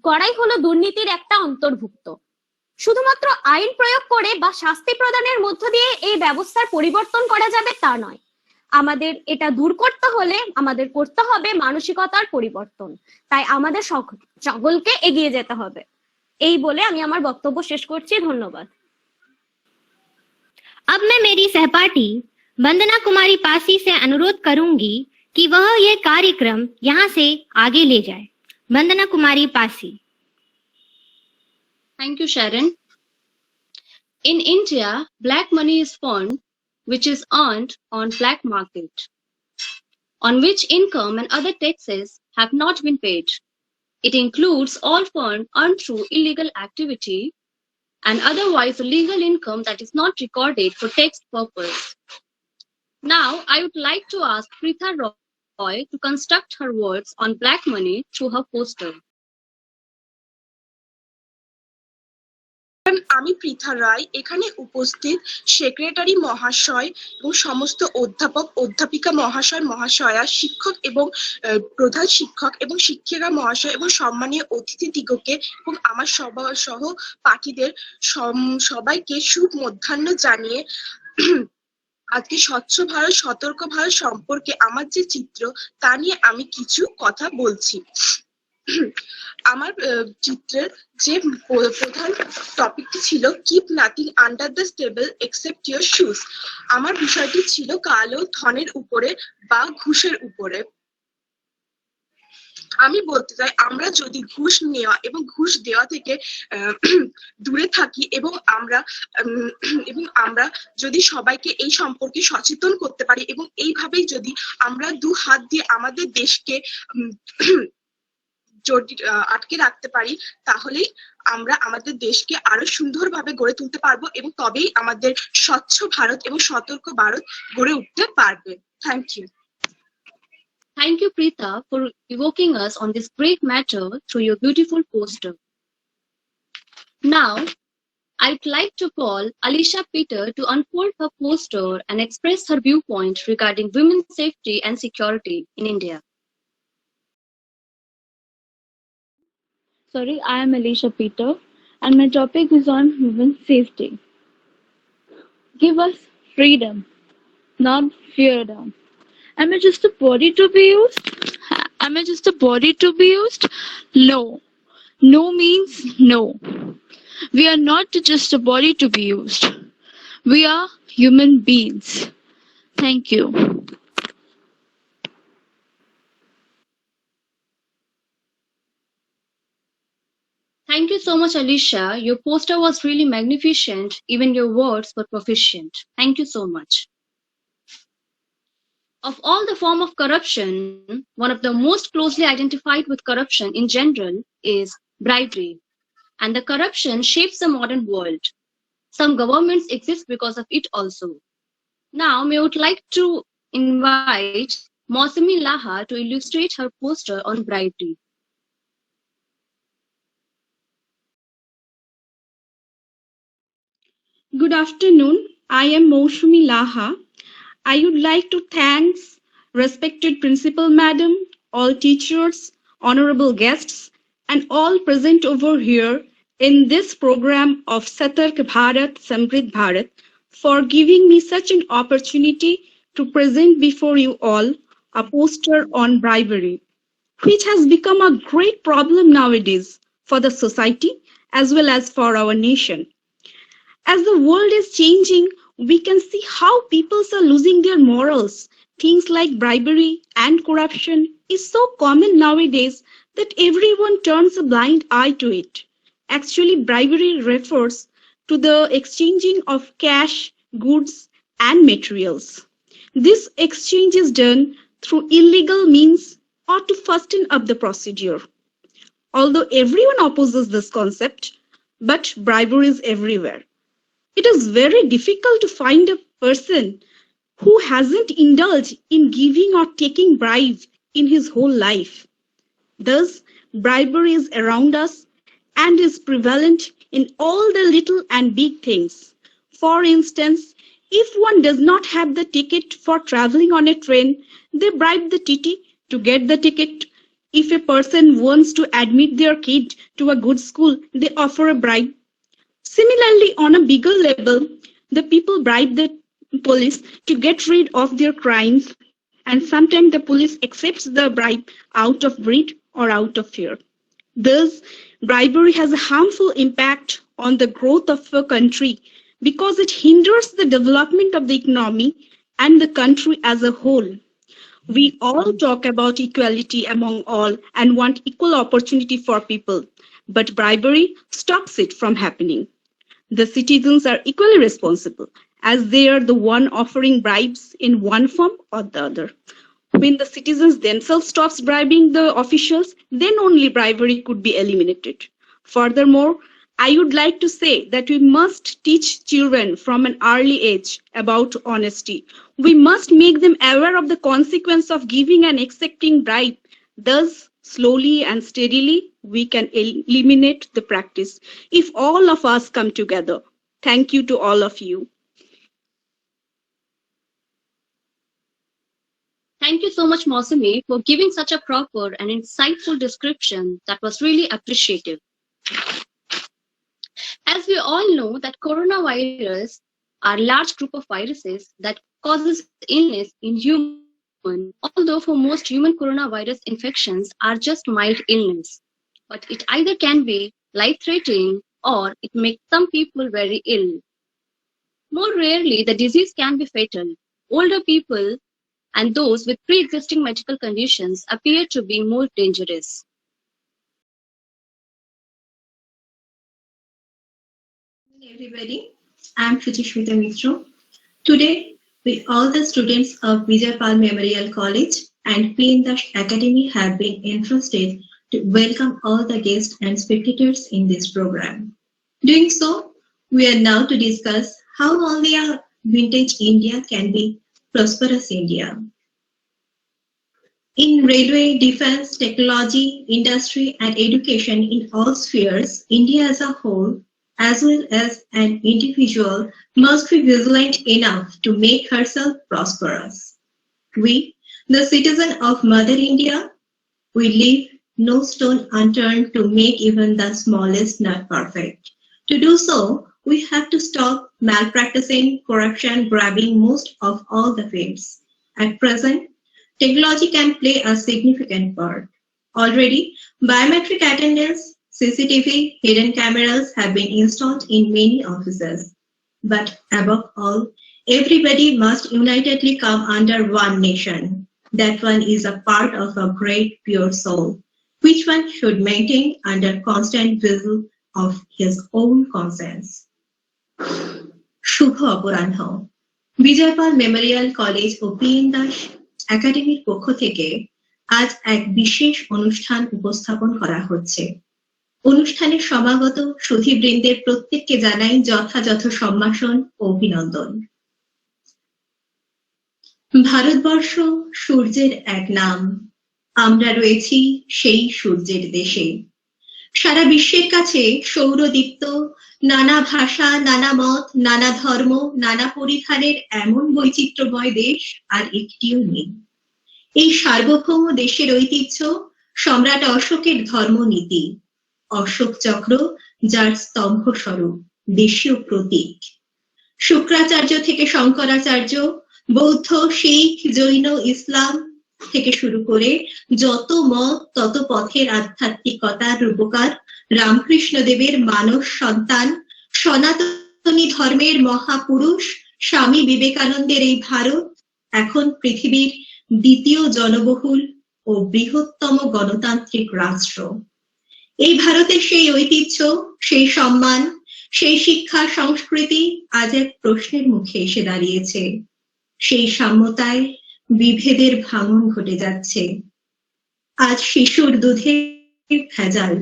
করাই হলো দুর্নীতির একটা অন্তর্ভুক্ত। শুধুমাত্র আইন প্রয়োগ করে বা শাস্তি প্রদানের মধ্য দিয়ে এই ব্যবস্থার পরিবর্তন করা যাবে তা নয়। আমাদের এটা দূর করতে হলে আমাদের করতে হবে মানসিকতার পরিবর্তন। তাই আমাদের সকলকে এগিয়ে যেতে হবে। এই বলে আমি আমার বক্তব্য শেষ করছি। ধন্যবাদ।
अब मैं मेरी सहपाठी वंदना कुमारी पासी से अनुरोध करूंगी कि वह ये कार्यक्रम यहाँ से आगे ले जाए। Vandana Kumari Pasi.
Thank you, Sharon. In India, black money is found which is earned on black market, on which income and other taxes have not been paid. It includes all funds earned through illegal activity and otherwise legal income that is not recorded for tax purpose. Now, I would like to ask Pritha Roy to construct her words on black money through her poster.
আমি পৃথা রায় এখানে উপস্থিত secretary মহাশয় এবং সমস্ত অধ্যাপক অধ্যাপিকা মহাশয় মহাশয়া, শিক্ষক এবং প্রধান শিক্ষক এবং শিক্ষিকা মহাশয় এবং সম্মানীয় অতিথিদিগকে এবং আমার সহ পাঠীদের সবাইকে শুভ মধ্যাহ্ন জানিয়ে আজকে স্বচ্ছ ভারত সতর্ক ভারত সম্পর্কে আমার যে চিত্র তা নিয়ে আমি কিছু কথা বলছি। আমার চিত্রের যে প্রধান টপিকটি ছিল keep nothing under the table except your shoes. আমার বিষয়টি ছিল কালো ধনের উপরে বা ঘুষের উপরে। আমি বলতে চাই আমরা যদি ঘুষ নেওয়া এবং ঘুষ দেওয়া থেকে দূরে থাকি এবং আমরা যদি সবাইকে এই সম্পর্কে সচেতন করতে পারি এবং এইভাবেই যদি আমরা দু হাত দিয়ে আমাদের দেশকে আটকে রাখতে পারি তাহলেই আমরা আমাদের দেশকে আরো সুন্দরভাবে গড়ে তুলতে পারবো এবং তবেই আমাদের স্বচ্ছ ভারত এবং সতর্ক ভারত গড়ে উঠতে পারবে। Thank you.
Thank you, Pritha, for evoking us on this great matter through your beautiful poster. Now, I'd like to call Alisha Peter to unfold her poster and express her viewpoint regarding women's safety and security in India.
Sorry, I am Alisha Peter, and my topic is on women's safety. Give us freedom, not freedom. Am I just a body to be used? Am I just a body to be used? No. No means no. We are not just a body to be used. We are human beings. Thank you.
Thank you so much, Alisha. Your poster was really magnificent. Even your words were proficient. Thank you so much. Of all the form of corruption, one of the most closely identified with corruption in general is bribery. And the corruption shapes the modern world. Some governments exist because of it also. Now, I would like to invite Mausami Laha to illustrate her poster on bribery.
Good afternoon. I am Moushumi Laha. I would like to thank respected Principal Madam, all teachers, honorable guests, and all present over here in this program of Satark Bharat, Samrid Bharat for giving me such an opportunity to present before you all a poster on bribery, which has become a great problem nowadays for the society as well as for our nation. As the world is changing, we can see how people are losing their morals. Things like bribery and corruption is so common nowadays that everyone turns a blind eye to it. Actually, bribery refers to the exchanging of cash, goods, and materials. This exchange is done through illegal means or to fasten up the procedure. Although everyone opposes this concept, but bribery is everywhere. It is very difficult to find a person who hasn't indulged in giving or taking bribes in his whole life. Thus, bribery is around us and is prevalent in all the little and big things. For instance, if one does not have the ticket for traveling on a train, they bribe the TT to get the ticket. If a person wants to admit their kid to a good school, they offer a bribe. Similarly, on a bigger level, the people bribe the police to get rid of their crimes, and sometimes the police accepts the bribe out of greed or out of fear. Thus, bribery has a harmful impact on the growth of a country because it hinders the development of the economy and the country as a whole. We all talk about equality among all and want equal opportunity for people, but bribery stops it from happening. The citizens are equally responsible as they are the one offering bribes in one form or the other. When the citizens themselves stops bribing the officials, then only bribery could be eliminated. Furthermore, I would like to say that we must teach children from an early age about honesty. We must make them aware of the consequence of giving and accepting bribe. Thus, slowly and steadily, we can eliminate the practice if all of us come together. Thank you to all of you.
Thank you so much, Mausami, for giving such a proper and insightful description that was really appreciative. As we all know that coronavirus are a large group of viruses that causes illness in humans, although for most human coronavirus infections are just mild illness. But it either can be life-threatening or it makes some people very ill. More rarely, the disease can be fatal. Older people and those with pre-existing medical conditions appear to be more dangerous.
Everybody, I'm Shuchishmita Mishra. Today, we all the students of Vijaypal Memorial College and P.N. Academy have been entrusted to welcome all the guests and spectators in this program. Doing so, we are now to discuss how only a vintage India can be prosperous India. In railway, defense, technology, industry, and education in all spheres, India as a whole, as well as an individual, must be vigilant enough to make herself prosperous. We, the citizen of Mother India, we leave no stone unturned to make even the smallest nut perfect. To do so, we have to stop malpracticing, corruption, grabbing most of all the fields. At present, technology can play a significant part. Already, biometric attendance, CCTV, hidden cameras have been installed in many offices. But above all, everybody must unitedly come under one nation. That one is a part of a great pure soul, which one should maintain under constant vigil of his own conscience. শুভ অপরাহ্ন। Bijoypal memorial college ও P N. Das একাডেমির পক্ষ থেকে আজ এক বিশেষ অনুষ্ঠান উপস্থাপন করা হচ্ছে। অনুষ্ঠানে সমাগত সুধীবৃন্দের প্রত্যেককে জানাই যথাযথ সম্ভাষণ ও অভিনন্দন। ভারতবর্ষ সূর্যের এক নাম, আমরা রয়েছি সেই সূর্যের দেশে। সারা বিশ্বের কাছে সৌরদীপ্ত, নানা ভাষা, নানা মত, নানা ধর্ম, নানা পরিধানের এমন বৈচিত্র্যময় দেশ আর একটিও নেই। এই সার্বভৌম দেশের ঐতিহ্য সম্রাট অশোকের ধর্মনীতি, অশোক চক্র যার স্তম্ভ স্বরূপ, দেশীয় প্রতীক। শুক্রাচার্য থেকে শঙ্করাচার্য, বৌদ্ধ, শিখ, জৈন, ইসলাম থেকে শুরু করে যত মত তত পথের আধ্যাত্মিকতার রূপকার রামকৃষ্ণ দেবের মানস সন্তান, সনাতনী ধর্মের মহাপুরুষ স্বামী বিবেকানন্দের এই ভারত এখন পৃথিবীর দ্বিতীয় জনবহুল ও বৃহত্তম গণতান্ত্রিক রাষ্ট্র। এই ভারতের সেই ঐতিহ্য, সেই সম্মান, সেই শিক্ষা সংস্কৃতি আজ এক প্রশ্নের মুখে এসে দাঁড়িয়েছে। সেই সাম্যতায় বিভেদের ভাঙন ঘটে যাচ্ছে। আজ শিশুর দুধে ভেজাল,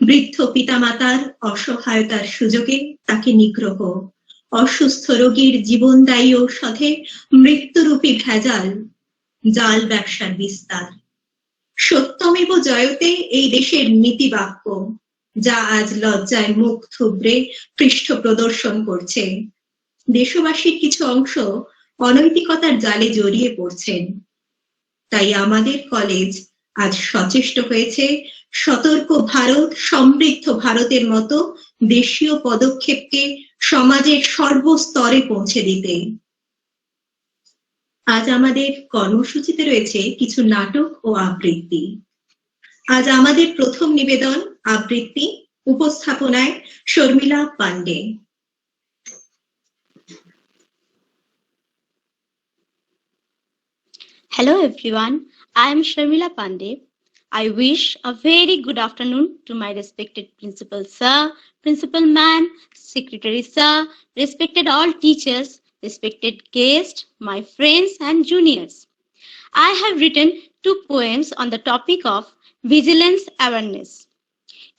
বৃদ্ধ পিতামাতার অসহায়তার সুযোগে তাকে নিগ্রহ, অসুস্থ রোগীর জীবনদায়ী ঔষধে মৃত্যুরূপী ভেজাল, জাল ব্যবসার বিস্তার। সত্যমেব জয়তে এই দেশের নীতিবাক্য, যা আজ লজ্জায় মুখ থুবড়ে পৃষ্ঠ প্রদর্শন করছে। দেশবাসীর কিছু অংশ অনৈতিকতার জালে জড়িয়ে পড়ছেন। তাই আমাদের কলেজ আজ সচেষ্ট হয়েছে সতর্ক ভারত, সমৃদ্ধ ভারতের মতো দেশীয় পদক্ষেপকে সমাজের সর্বস্তরে পৌঁছে দিতে। আজ আমাদের কর্মসূচিতে রয়েছে কিছু নাটক ও আবৃত্তি। আজ আমাদের প্রথম নিবেদন আবৃত্তি, উপস্থাপনায় Sharmila Pandey.
Hello everyone, I am Sharmila Pandey. I wish a very good afternoon to my respected Principal Sir, Principal Ma'am, Secretary Sir, respected all teachers, respected guests, my friends and juniors. I have written 2 poems on the topic of vigilance awareness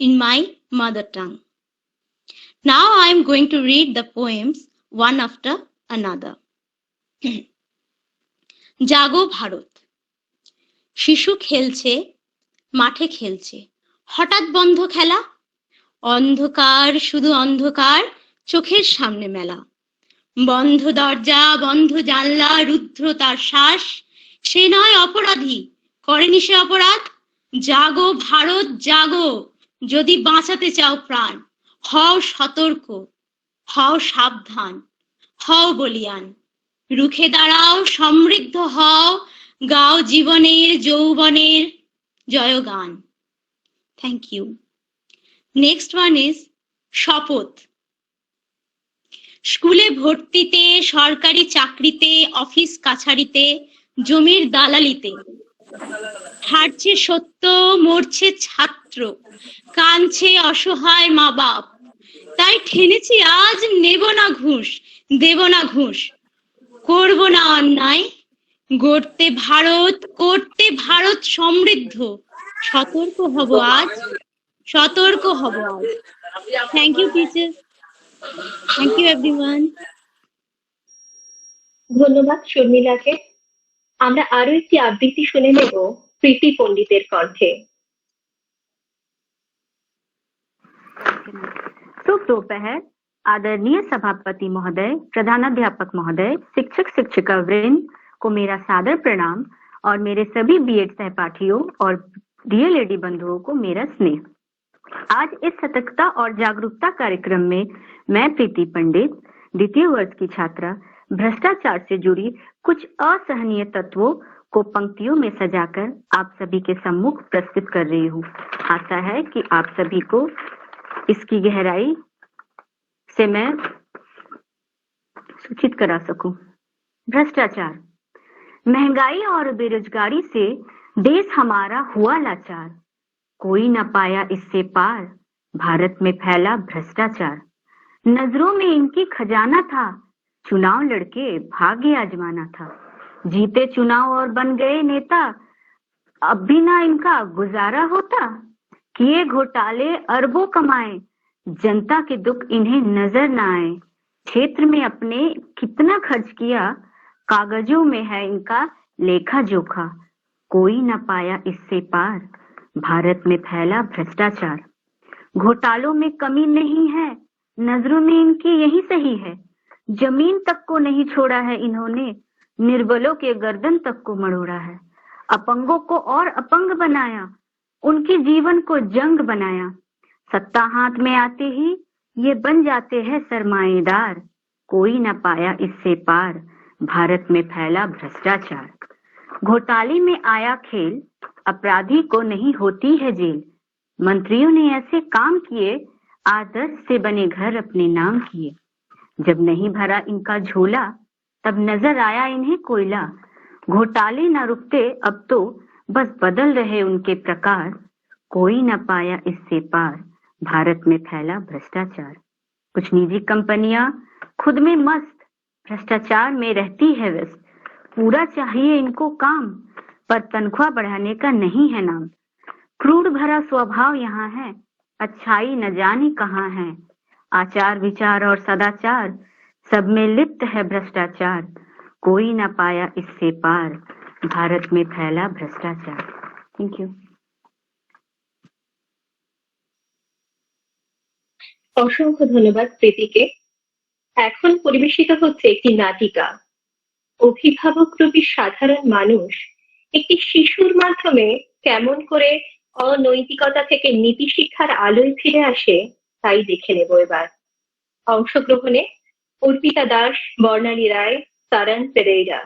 in my mother tongue. Now I am going to read the poems one after another. জাগো ভারত। শিশু খেলছে, মাঠে খেলছে, হঠাৎ বন্ধ খেলা, অন্ধকার, শুধু অন্ধকার, চোখের সামনে মেলা। বন্ধ দরজা, বন্ধ জানলা, রুদ্ধ তার শ্বাস, সে নয় অপরাধী, করেনি সে অপরাধ। জাগো ভারত জাগো, যদি বাঁচাতে চাও প্রাণ, হও সতর্ক, হও সাবধান, হও বলিয়ান। রুখে দাঁড়াও, সমৃদ্ধ হও, গাও জীবনের যৌবনের জয়গান। Thank you. Next one is শপথ। স্কুলে ভর্তিতে, সরকারি চাকরিতে, অফিস কাছারিতে, জমির দালালিতে হারছে সত্য, মরছে ছাত্র, কাঁদছে অসহায় মা বাপ। তাই ঠেনেছি আজ, নেব না ঘুষ, দেব না ঘুষ, করব না অন্যায়, গড়তে ভারত, করতে ভারত সমৃদ্ধ। সতর্ক হব আজ, সতর্ক হব আজ। Thank you teacher, thank you everyone.
ধন্যবাদ শর্মিলাকে। আমরা আরো একটি আবৃত্তি শুনে নেব প্রীতি পণ্ডিতের কণ্ঠে।
शुभ दोपहर आदरणीय सभापति महोदय, प्रधानाध्यापक महोदय, शिक्षक शिक्षिका वृंद को मेरा सादर प्रणाम और मेरे सभी बीएड सहपाठियों और डीएलएडी बंधुओं को मेरा स्नेह। आज इस सतर्कता और जागरूकता कार्यक्रम में मैं प्रीति पंडित, द्वितीय वर्ष की छात्रा, भ्रष्टाचार से जुड़ी कुछ असहनीय तत्वों को पंक्तियों में सजाकर आप सभी के सम्मुख प्रस्तुत कर रही हूँ। आशा है कि आप सभी को इसकी गहराई से मैं सूचित करा सकूं। भ्रष्टाचार। महंगाई और बेरोजगारी से देश हमारा हुआ लाचार, कोई न पाया इससे पार, भारत में फैला भ्रष्टाचार। नजरों में इनकी खजाना था, चुनाव लड़के भाग्य आजमाना था, जीते चुनाव और बन गए नेता, अब भी ना इनका गुजारा होता। किए घोटाले अरबों कमाए, जनता के दुख इन्हें नजर न आए। क्षेत्र में अपने कितना खर्च किया, कागजों में है इनका लेखा जोखा, कोई न पाया इससे पार। भारत में फैला भ्रष्टाचार, घोटालों में कमी नहीं है, नजरों में इनकी यही सही है। जमीन तक को नहीं छोड़ा है इन्होंने, निर्बलों के गर्दन तक को मरोड़ा है। अपंगों को और अपंग बनाया, उनके जीवन को जंग बनाया। सत्ता हाथ में आते ही ये बन जाते हैं सरमाएदार, कोई न पाया इससे पार। भारत में फैला भ्रष्टाचार, घोटाले में आया खेल, अपराधी को नहीं होती है जेल। मंत्रियों ने ऐसे काम किए, आदर्श से बने घर अपने नाम किए। जब नहीं भरा इनका झोला, तब नजर आया इन्हें कोयला। घोटाले न रुकते अब तो, बस बदल रहे उनके प्रकार, कोई न पाया इससे पार। भारत में फैला भ्रष्टाचार, कुछ निजी कंपनियां खुद में मस्त, भ्रष्टाचार में रहती है व्यस्त। पूरा चाहिए इनको काम, पर तनख्वाह बढ़ाने का नहीं है नाम। क्रूर भरा स्वभाव यहाँ है, अच्छाई न जाने कहाँ है। आचार विचार और सदाचार, सब में लिप्त है भ्रष्टाचार, कोई न पाया इससे पार। भारत में फैला भ्रष्टाचार। Thank you.
অসংখ্য ধন্যবাদ প্রীতিকে। এখন পরিবেশিত হচ্ছে একটি নাটিকা। অভিভাবকরূপী সাধারণ মানুষ একটি শিশুর মাধ্যমে কেমন করে অনৈতিকতা থেকে নীতি শিক্ষার আলোয় ফিরে আসে তাই দেখে নেব এবার। অংশগ্রহণে অর্পিতা দাস, বর্ণালী রায়, সারান Pereira.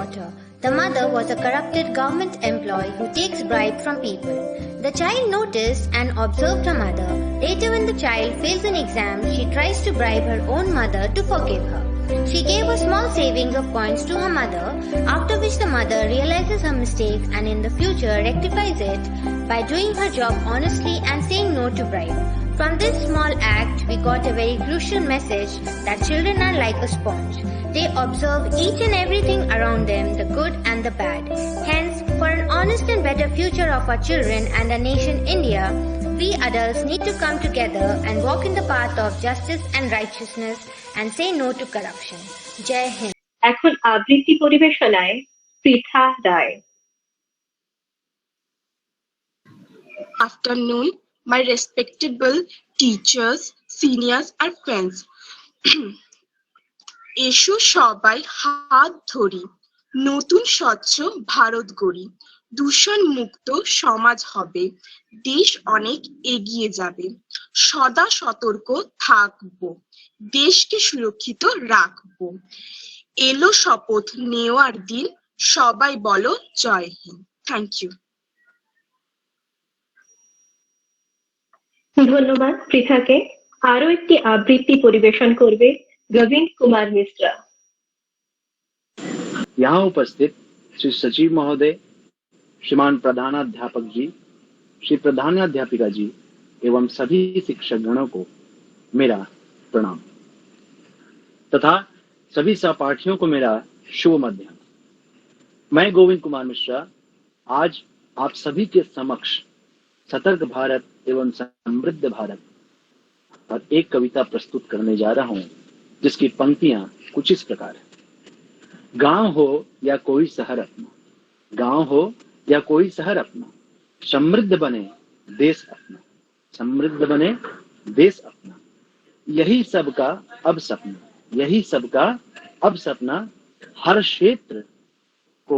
daughter. The mother was a corrupted government employee who takes bribe from people. The child noticed and observed her mother. Later, when the child fails an exam, she tries to bribe her own mother to forgive her. She gave a small savings of coins to her mother, after which the mother realizes her mistakes and in the future rectifies it by doing her job honestly and saying no to bribe. From this small act, we got a very crucial message that children are like a sponge. They observe each and everything around them, the good and the bad. Hence, for an honest and better future of our children and our nation India, we adults need to come together and walk in the path of justice and righteousness and say no to corruption. Jai Hind.
এখন আবৃত্তি পরিবেশনায় পৃথা রায়।
Afternoon, my respectable teachers, seniors and friends. এসো সবাই হাত ধরি, নতুন স্বচ্ছ ভারত গড়ি। দূষণ মুক্ত সমাজ হবে, দেশ অনেক এগিয়ে যাবে। সদা সতর্ক থাকবো, দেশকে সুরক্ষিত রাখবো। এলো শপথ নেওয়ার দিন, সবাই বলো জয় হিন্দ। Thank you.
ধন্যবাদ পৃথাকে। আরো একটি আবৃত্তি পরিবেশন করবে গোবিন্দ কুমার মিশ্রা।
यहाँ उपस्थित श्री सचिव महोदय, श्रीमान प्रधानाध्यापक जी, श्री प्रधानाध्यापिका जी एवं सभी शिक्षक गणों को मेरा प्रणाम तथा सभी सहपाठियों को मेरा शुभ मध्याह्न। मैं गोविंद कुमार मिश्रा आज आप सभी के समक्ष सतर्क भारत एवं समृद्ध भारत पर एक कविता प्रस्तुत करने जा रहा हूं, जिसकी पंक्तियां कुछ इस प्रकार है। गांव हो या कोई शहर अपना, गांव हो या कोई शहर अपना, समृद्ध बने देश अपना, समृद्ध बने देश अपना। यही सबका अब सपना, यही सबका अब सपना। हर क्षेत्र को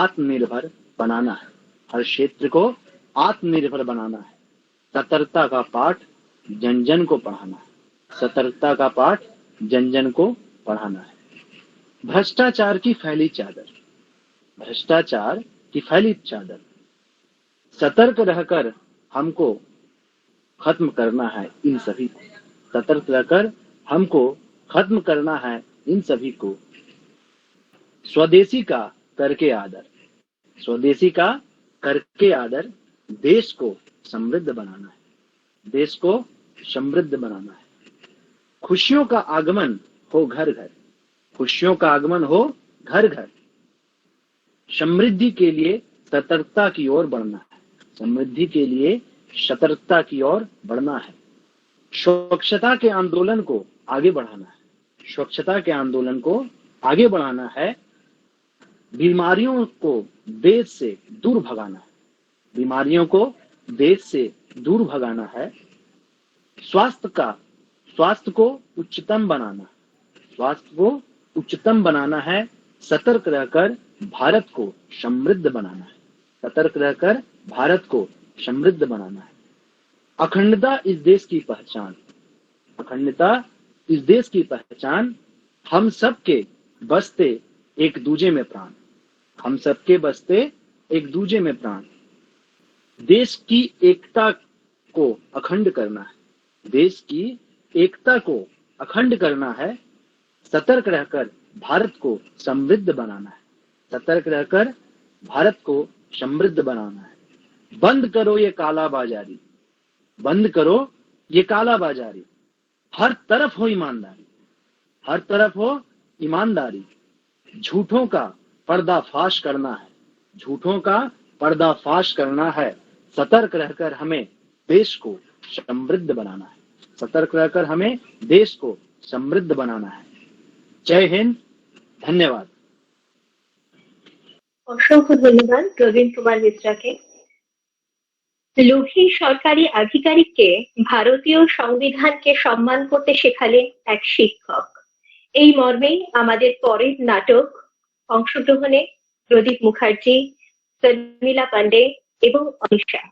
आत्मनिर्भर बनाना है, हर क्षेत्र को आत्मनिर्भर बनाना है। सतर्कता का पाठ जन जन को पढ़ाना है, सतर्कता का पाठ जन जन को पढ़ाना है। भ्रष्टाचार की फैली चादर, भ्रष्टाचार की फैली चादर, सतर्क रहकर हमको खत्म करना है इन सभी को, सतर्क रहकर हमको खत्म करना है इन सभी को। स्वदेशी का करके आदर, स्वदेशी का करके आदर, देश को समृद्ध बनाना है, देश को समृद्ध बनाना है। खुशियों का आगमन हो घर घर, खुशियों का आगमन हो घर घर। समृद्धि के लिए सतर्कता की ओर बढ़ना है, समृद्धि के लिए सतर्कता की ओर बढ़ना है। स्वच्छता के आंदोलन को आगे बढ़ाना है, स्वच्छता के आंदोलन को आगे बढ़ाना है। बीमारियों को देश से दूर भगाना है, बीमारियों को देश से दूर भगाना है। स्वास्थ्य को उच्चतम बनाना, स्वास्थ्य को उच्चतम बनाना है। सतर्क रहकर भारत को समृद्ध बनाना है, सतर्क रहकर भारत को समृद्ध बनाना है। अखंडता इस देश की पहचान, अखंडता इस देश की पहचान। हम सबके बसते एक दूजे में प्राण, हम सबके बसते एक दूजे में प्राण। देश की एकता को अखंड करना है, देश की एकता को अखंड करना है। सतर्क रहकर भारत को समृद्ध बनाना है, सतर्क रहकर भारत को समृद्ध बनाना है। बंद करो ये कालाबाजारी, बंद करो ये कालाबाजारी। हर तरफ हो ईमानदारी, हर तरफ हो ईमानदारी। झूठों का पर्दाफाश करना है, झूठों का पर्दाफाश करना है। सतर्क रहकर हमें देश को समृद्ध बनाना है, सतर्क रहकर हमें देश को समृद्ध बनाना है। जय हिंद, धन्यवाद।
অসংখ্য ধন্যবাদ গোবিন্দ কুমার মিশ্রাকে। লোহী সরকারি আধিকারিককে ভারতীয় সংবিধানকে সম্মান করতে শেখালেন এক শিক্ষক। এই মর্মেই আমাদের পরের নাটক অংশগ্রহণে প্রদীপ মুখার্জি, শর্মিলা পান্ডে এবং অনিশা।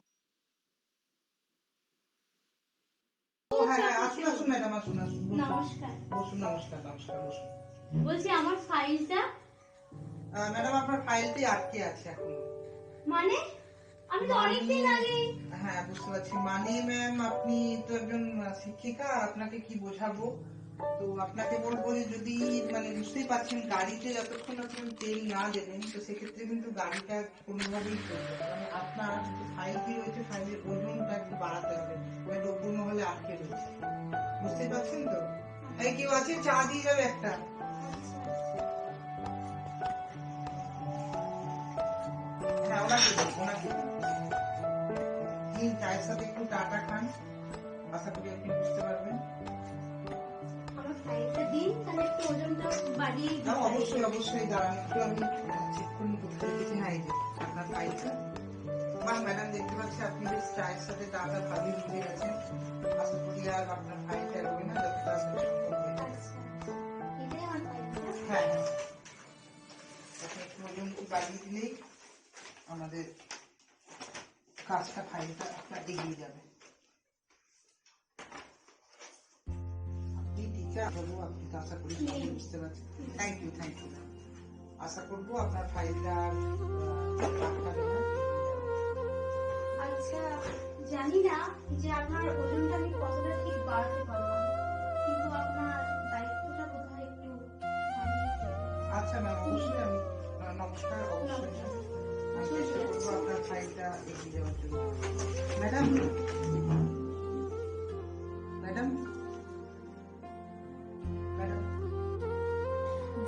নমস্কার। বলছি আমার ফাইলটা ম্যাডাম আপনার ফাইলটি আটকে আছে এখন।
মানে আমি তো অনেকদিন আগে।
হ্যাঁ বুঝতে পারছি। মানে ম্যাম আপনি তো একজন শিক্ষিকা, আপনাকে কি বোঝাবো। তো আপনাকে বলবো যে যদি মানে বুঝতেই পারছেন গাড়িতে যতক্ষণ আপনি তেল না দেবেন তো সেক্ষেত্রে কিন্তু গাড়িটা কোনোভাবেই চলবে না। মানে আপনার ফাইলটি রয়েছে, ফাইলের ওজনটা একটু বাড়াতে হবে, ডব্বুর মহলে আটকে রয়েছে। বুঝতেই পারছেন তো? এই কেউ আছে চা দিয়ে যাবে একটা। হ্যাঁ ওনাকে চায়ের সাথে একটু টাটা খান, আশা করি আপনি বুঝতে পারবেন। অবশ্যই অবশ্যই দাঁড়ান একটু, আমি চেক করে কোথায় রেখেছি। হ্যাঁ এই যে আপনার ফাইলটা। বাহ ম্যাডাম দেখতে পাচ্ছি আপনি বেশ চায়ের সাথে টাটা ভালোই বুঝে গেছেন। আশা করি আর আপনার ফাইলটা রবে না, যত তাড়াতাড়ি হ্যাঁ একটু ওজন বাড়িয়ে দিলেই আমাদের কাজটা ফাইলটা আপনার এগিয়ে যাবে। আপনি টিচার বলবো, আপনি তো আশা করি সবই বুঝতে পারছেন। থ্যাংক ইউ আশা করবো আপনার ফাইলটা
আচ্ছা জানি না যে আপনার ওজনটা আমি কতটা ঠিক বাড়াতে পারবো, কিন্তু আপনার দায়িত্বটা বোধহয় একটু।
আচ্ছা ম্যাম অবশ্যই আমি নমস্কার, অবশ্যই আমি চেষ্টা করবো আপনার ফাইলটা এগিয়ে যাওয়ার জন্য। ম্যাডাম ম্যাডাম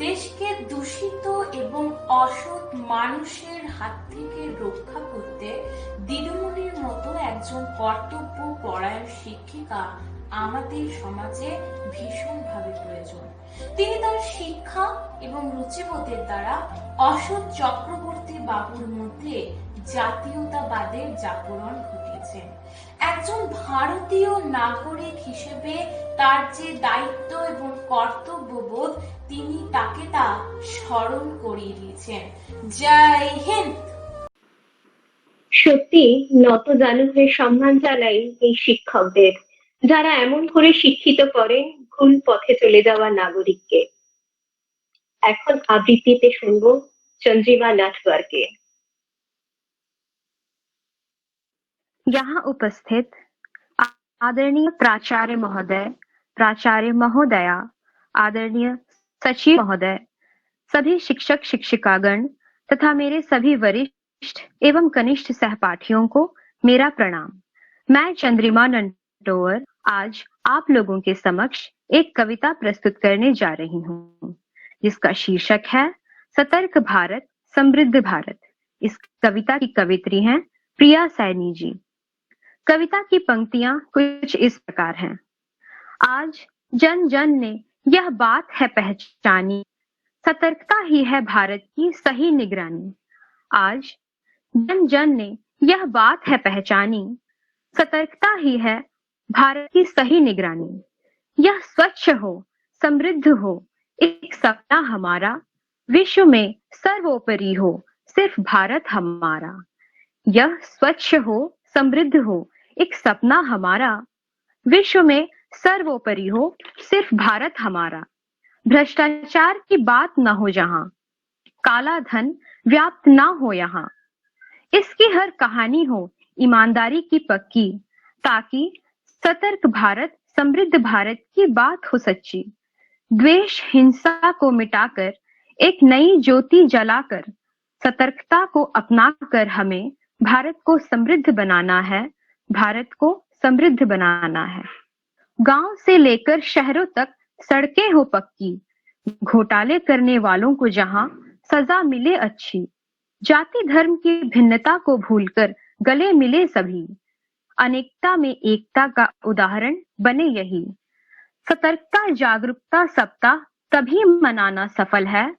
দেশকে দূষিত এবং অসৎ মানুষের হাত থেকে রক্ষা করতে দিদিমণির মতো একজন কর্তব্য পরায়ণ শিক্ষিকা আমাদের সমাজে ভীষণভাবে প্রয়োজন। তিনি তার শিক্ষা এবং রুচিবোধের দ্বারা অসৎ চক্রবর্তী বাবুর মধ্যে জাতীয়তাবাদের জাগরণ ঘটিয়েছেন। একজন ভারতীয় নাগরিক হিসেবে তার যে দায়িত্ব এবং কর্তব্যবোধ তিনি তাকে তা স্মরণ করিয়ে দিয়েছেন। জয় হিন্দ।
সত্যি নত জানু হয়ে সম্মান জানাই এই শিক্ষকদের, যারা এমন করে শিক্ষিত করেন ভুল পথে চলে যাওয়া নাগরিককে। এখন আবৃত্তিতে শুনবো চন্দ্রিমা नाटवर्के।
यहाँ उपस्थित आदरणीय प्राचार्य महोदय, प्राचार्य महोदया, आदरणीय सचिव महोदय, सभी शिक्षक शिक्षिकागण तथा मेरे सभी वरिष्ठ एवं कनिष्ठ सहपाठियों को मेरा प्रणाम। मैं चंद्रिमा नटवर आज आप लोगों के समक्ष एक कविता प्रस्तुत करने जा रही हूँ, जिसका शीर्षक है सतर्क भारत समृद्ध भारत। इस कविता की कवित्री हैं प्रिया सैनी जी। कविता की पंक्तियां कुछ इस प्रकार हैं। आज जन जन ने यह बात है पहचानी, सतर्कता ही है भारत की सही निगरानी। आज जन जन ने यह बात है पहचानी, सतर्कता ही है भारत की सही निगरानी। यह स्वच्छ हो समृद्ध हो एक सपना हमारा, विश्व में सर्वोपरि हो सिर्फ भारत हमारा। यह स्वच्छ हो समृद्ध हो एक सपना हमारा, विश्व में सर्वोपरि हो सिर्फ भारत हमारा। भ्रष्टाचार की बात न हो जहां, काला धन व्याप्त न हो यहाँ, इसकी हर कहानी हो ईमानदारी की पक्की, ताकि सतर्क भारत समृद्ध भारत की बात हो सच्ची। द्वेष हिंसा को मिटाकर एक नई ज्योति जलाकर, सतर्कता को अपनाकर हमें भारत को समृद्ध बनाना है, भारत को समृद्ध बनाना है। गांव से लेकर शहरों तक सड़कें हो पक्की, घोटाले करने वालों को जहां सजा मिले अच्छी, जाति धर्म की भिन्नता को भूलकर गले मिले सभी, अनेकता में एकता का उदाहरण बने यही। सतर्कता जागरूकता सप्ताह तभी मनाना सफल है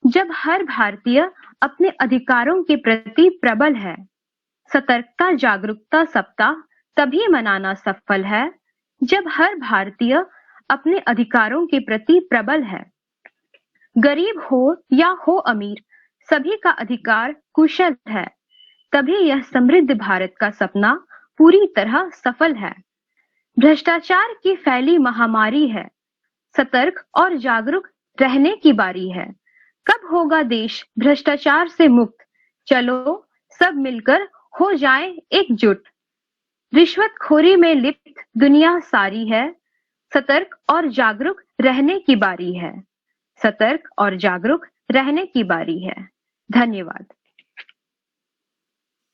जब हर भारतीय अपने अधिकारों के प्रति प्रबल है। सतर्कता जागरूकता सप्ताह तभी मनाना सफल है जब हर भारतीय अपने अधिकारों के प्रति प्रबल है। गरीब हो या हो अमीर, सभी का अधिकार कुशल है, तभी यह समृद्ध भारत का सपना पूरी तरह सफल है। भ्रष्टाचार की फैली महामारी है, सतर्क और जागरूक रहने की बारी है,
कब होगा देश भ्रष्टाचार से मुक्त? चलो सब मिलकर हो जाएं एकजुट। रिश्वतखोरी में लिप्त दुनिया सारी है, सतर्क और जागरूक रहने की बारी है। सतर्क और जागरूक रहने की बारी है। धन्यवाद।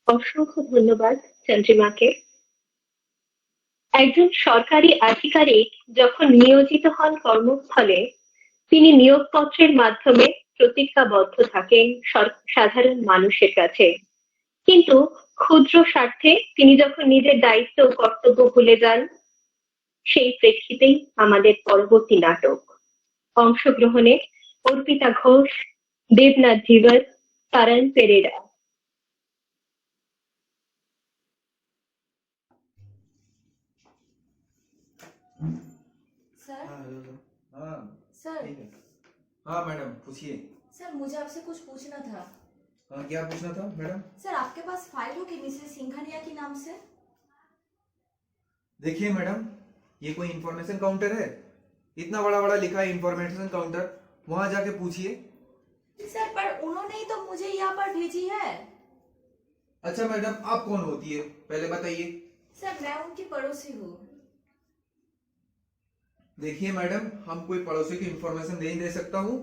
অসংখ্য ধন্যবাদ চন্দ্রিমাকে। একজন সরকারি আধিকারিক যখন নিয়োজিত হন কর্মস্থলে, তিনি নিয়োগপত্রের মাধ্যমে প্রতিজ্ঞাবদ্ধ থাকেন সাধারণ মানুষের কাছে। কিন্তু ক্ষুদ্র স্বার্থে তিনি যখন নিজের দায়িত্ব ও কর্তব্য ভুলে যান, সেই প্রেক্ষিতেই আমাদের পরবর্তী নাটক। অংশগ্রহণে অর্পিতা ঘোষ, দেবনাথ ধীবর, কারণ পেরেরা।
सर
हाँ
सर
ठीक है। हाँ मैडम पूछिए।
सर मुझे आपसे कुछ पूछना था।
हाँ क्या पूछना था मैडम?
सर आपके पास फाइल होगी मिसेस सिंघानिया के नाम से?
देखिए मैडम, ये कोई इंफॉर्मेशन काउंटर है? इतना बड़ा बड़ा लिखा है इंफॉर्मेशन काउंटर, वहां जाके पूछिए।
सर पर उन्होंने ही तो मुझे यहाँ पर भेजी है।
अच्छा मैडम, आप कौन होती है पहले बताइए।
सर मैं उनकी पड़ोसी हूँ।
देखिए मैडम, हम कोई पड़ोसी की इंफॉर्मेशन नहीं दे सकता हूँ।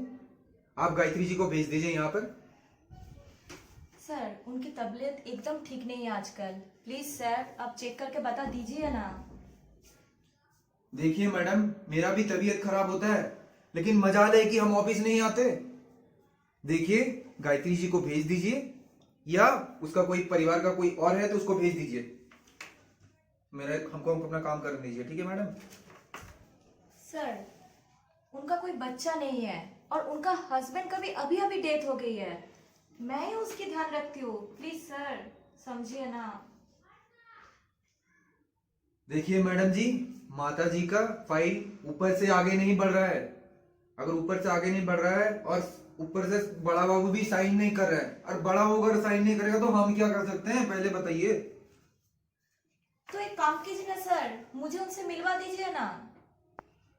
आप गायत्री जी को भेज दीजिए यहाँ पर।
सर उनकी तबीयत एकदम ठीक नहीं है आजकल। प्लीज सर आप चेक करके बता दीजिए ना।
देखिए मैडम, मेरा भी तबीयत खराब होता है, लेकिन मजाल है कि हम ऑफिस नहीं आते। देखिए गायत्री जी को भेज दीजिए, या उसका कोई परिवार का कोई और है तो उसको भेज दीजिए। हमको अपना काम करने दीजिए, ठीक है मैडम।
सर उनका कोई बच्चा नहीं है और उनका हस्बैंड का भी अभी अभी डेथ हो गई है। मैं ही उसकी ध्यान रखती हूँ। प्लीज सर समझिए ना।
देखिए मैडम जी, माता जी का फाइल ऊपर से आगे नहीं बढ़ रहा है। अगर ऊपर से आगे नहीं बढ़ रहा है और ऊपर से बड़ा बाबू भी साइन नहीं कर रहा है, और बड़ा बाबू अगर साइन नहीं करेगा तो हम क्या कर सकते हैं पहले बताइए।
तो एक काम कीजिए ना सर, मुझे उनसे मिलवा दीजिए ना।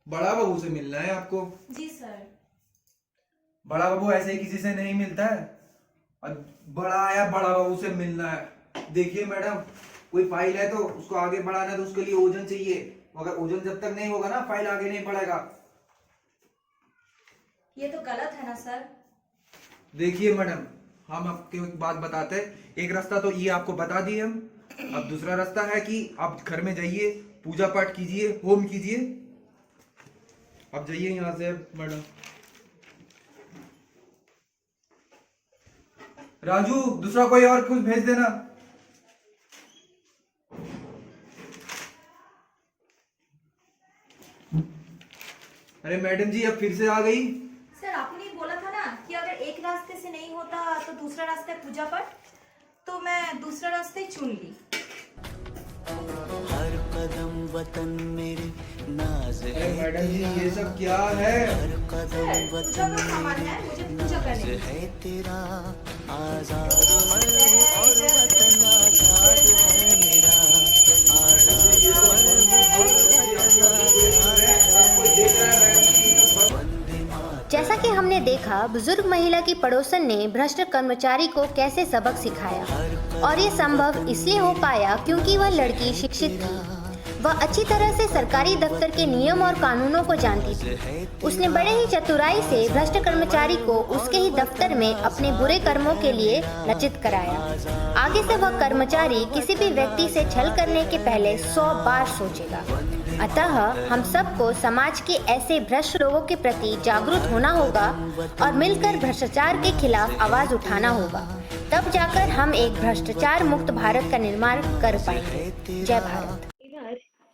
बड़ा बाबू से मिलना है आपको?
जी सर।
बड़ा बाबू ऐसे ही किसी से नहीं मिलता है, और बड़ा आया बड़ा बाबू से मिलना है। देखिए मैडम, कोई फाइल है तो उसको आगे बढ़ाना है तो उसके लिए ओजन चाहिए। मगर ओजन जब तक नहीं होगा ना, फाइल आगे नहीं बढ़ेगा।
ये तो गलत है ना सर।
देखिए मैडम, हम आपको एक बात बताते हैं। एक रास्ता तो ये आपको बता दिए हम। अब दूसरा रास्ता है कि आप घर में जाइए, पूजा पाठ कीजिए, होम कीजिए। अब जाइए यहाँ से मैडम। राजू, दूसरा कोई और कुछ भेज देना। अरे मैडम जी, अब फिर से आ गई।
सर आपने ही बोला था ना कि अगर एक रास्ते से नहीं होता तो दूसरा रास्ता है पूजा पाठ, तो मैं दूसरा रास्ते चुन ली।
हर कदम वतन मेरे नाज है।
मैडम जी ये सब क्या है?
हर कदम वतन
मेरे
है तेरा, आजाद मैं हूँ और वतन आजाद है मेरा। आजाद मैं हूँ और वतन आजाद है।
जैसा कि हमने देखा, बुजुर्ग महिला की पड़ोसन ने भ्रष्ट कर्मचारी को कैसे सबक सिखाया, और ये संभव इसलिए हो पाया क्योंकि वह लड़की शिक्षित थी। वह अच्छी तरह से सरकारी दफ्तर के नियम और कानूनों को जानती थी। उसने बड़े ही चतुराई से भ्रष्ट कर्मचारी को उसके ही दफ्तर में अपने बुरे कर्मों के लिए लज्जित कराया। आगे से वह कर्मचारी किसी भी व्यक्ति से छल करने के पहले 100 बार सोचेगा। अतः हम सबको समाज के ऐसे भ्रष्ट लोगों के प्रति जागरूक होना होगा और मिलकर भ्रष्टाचार के खिलाफ आवाज उठाना होगा। तब जाकर हम एक भ्रष्टाचार मुक्त भारत का निर्माण कर पाएंगे। जय भारत।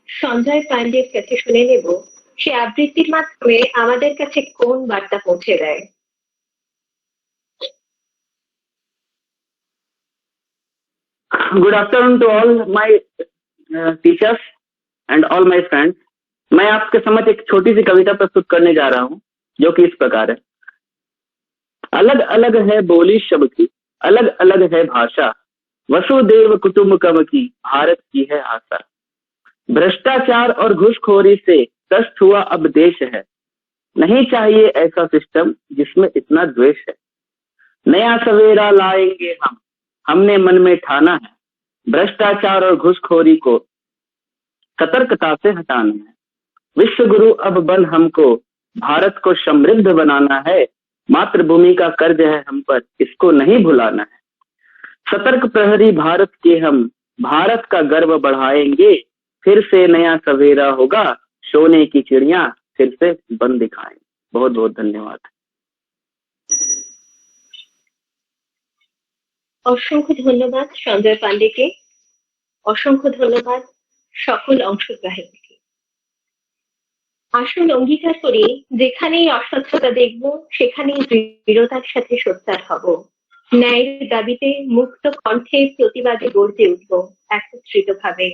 সঞ্জয় পান্ডের কাছে শুনে নেব সে আবৃত্তির মাধ্যমে আমাদের কাছে কোন বার্তা পৌঁছে দেয়।
Good afternoon to all my teachers and all my friends. मैं आपके समक्ष एक छोटी सी कविता प्रस्तुत करने जा रहा हूँ, जो कि इस प्रकार है। अलग अलग है बोली शब्द की, अलग अलग है भाषा, वसुदेव कुटुंबकम की भारत की है आशा। भ्रष्टाचार और घूसखोरी से त्रस्त हुआ अब देश है, नहीं चाहिए ऐसा सिस्टम जिसमें इतना द्वेष है। नया सवेरा लाएंगे हमने मन में ठाना है। भ्रष्टाचार और घूसखोरी को सतर्कता से हटाना है। विश्व गुरु अब बन हमको भारत को समृद्ध बनाना है। मातृभूमि का कर्ज है हम पर, इसको नहीं भुलाना है। सतर्क प्रहरी भारत के हम भारत का गर्व बढ़ाएंगे। फिर से नया सवेरा होगा, सोने की चिड़िया फिर से बन दिखाएं। बहुत बहुत धन्यवाद।
অসংখ্য ধন্যবাদ সঞ্জয় পান্ডেকে। অসংখ্য ধন্যবাদ সকল অংশগ্রহীকে। আসুন অঙ্গীকার করি, যেখানেই অস্বচ্ছতা দেখব সেখানেই দৃঢ়তার সাথে সোচ্চার হব। ন্যায়ের দাবিতে মুক্ত কণ্ঠে প্রতিবাদে গর্জে উঠব একত্রিতভাবে।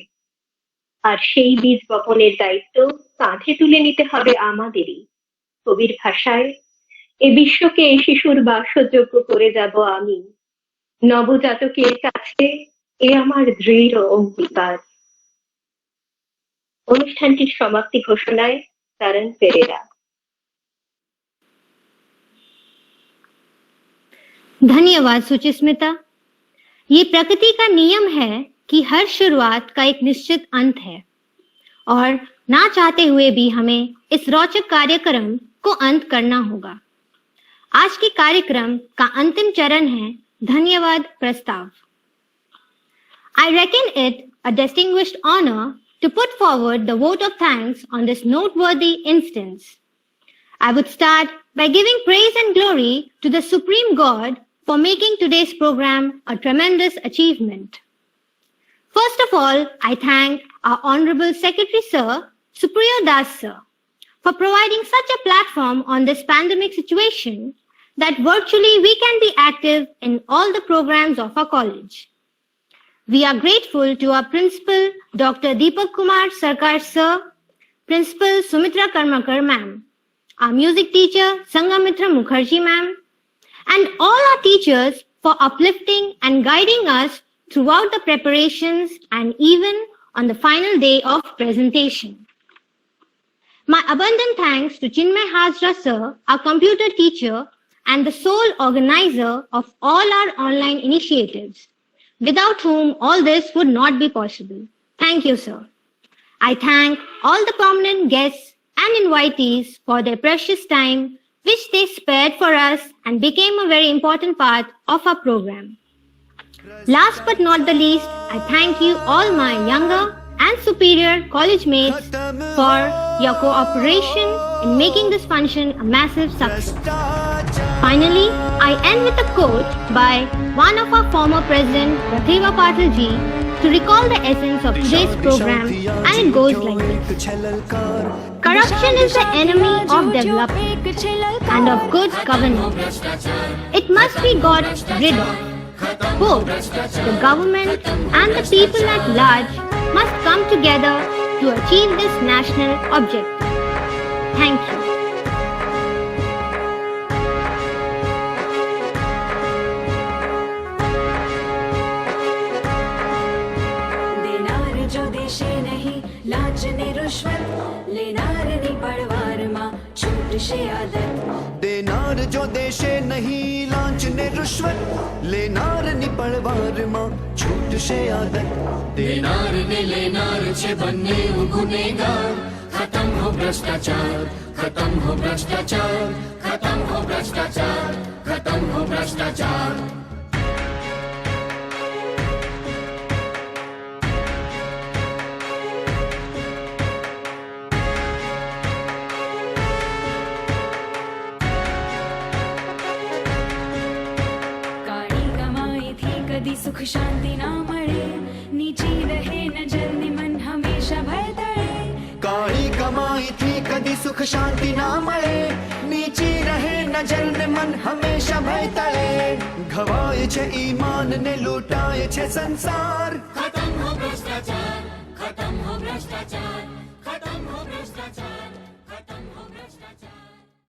আর সেই বীজ বপনের দায়িত্ব কাঁধে তুলে নিতে হবে আমাদেরই। কবির ভাষায়, এ বিশ্বকে শিশুর বাসযোগ্য করে যাব আমি, নবজাতকের কাছে এ আমার দৃঢ় অঙ্গীকার। অনুষ্ঠানটির সমাপ্তি ঘোষণায় তারন পেরেরা।
धन्यवाद सुचिस्मिता। ये प्रकृति का नियम है कि हर शुरुआत का एक निश्चित अंत है और ना चाहते हुए भी हमें इस रोचक कार्यक्रम को अंत करना होगा। आज के कार्यक्रम का अंतिम चरण है धन्यवाद प्रस्ताव। I reckon it a distinguished honor to put forward the vote of thanks on this noteworthy instance. I would start by giving praise and glory to the Supreme God for making today's program a tremendous achievement. First of all, I thank our Honorable Secretary Sir, Supriyo Das Sir, for providing such a platform on this pandemic situation that virtually we can be active in all the programs of our college. We are grateful to our Principal, Dr. Deepak Kumar Sarkar Sir, Principal Sumitra Karmakar Ma'am, our music teacher Sangamitra Mukherjee Ma'am, and all our teachers for uplifting and guiding us throughout the preparations and even on the final day of presentation. My abundant thanks to Chinmay Hazra Sir, our computer teacher and the sole organizer of all our online initiatives, without whom all this would not be possible. Thank you, sir. I thank all the prominent guests and invitees for their precious time, which they spared for us and became a very important part of our program. Last but not the least, I thank you all my younger and superior college mates for your cooperation in making this function a massive success. Finally, I end with a quote by one of our former president, Pratibha Patil ji, to recall the essence of today's program, and it goes like this. Corruption is the enemy of development and of good governance. It must be got rid of. Both the government and the people at large must come together to achieve this national objective. Thank you.
देनार जो देशे नहीं launch ने रुश्वत Lennard नी पड़वार मां छूट से आदत देनार ने Lennard छे बन्ने गुनेगार खत्म हो भ्रष्टाचार खत्म हो भ्रष्टाचार खत्म हो भ्रष्टाचार खत्म हो भ्रष्टाचार
सुख शांति ना मळे नीची रहे न जल्दी मन हमेशा भय तळे
काळी कमाई थी कदी सुख शांति ना मळे नीची रहे न जल्दी मन हमेशा भय तळे घवाए छे ईमान ने लूटाए छे संसार खत्म हो भ्रष्टाचार खत्म हो भ्रष्टाचार खत्म हो भ्रष्टाचार खत्म हो भ्रष्टाचार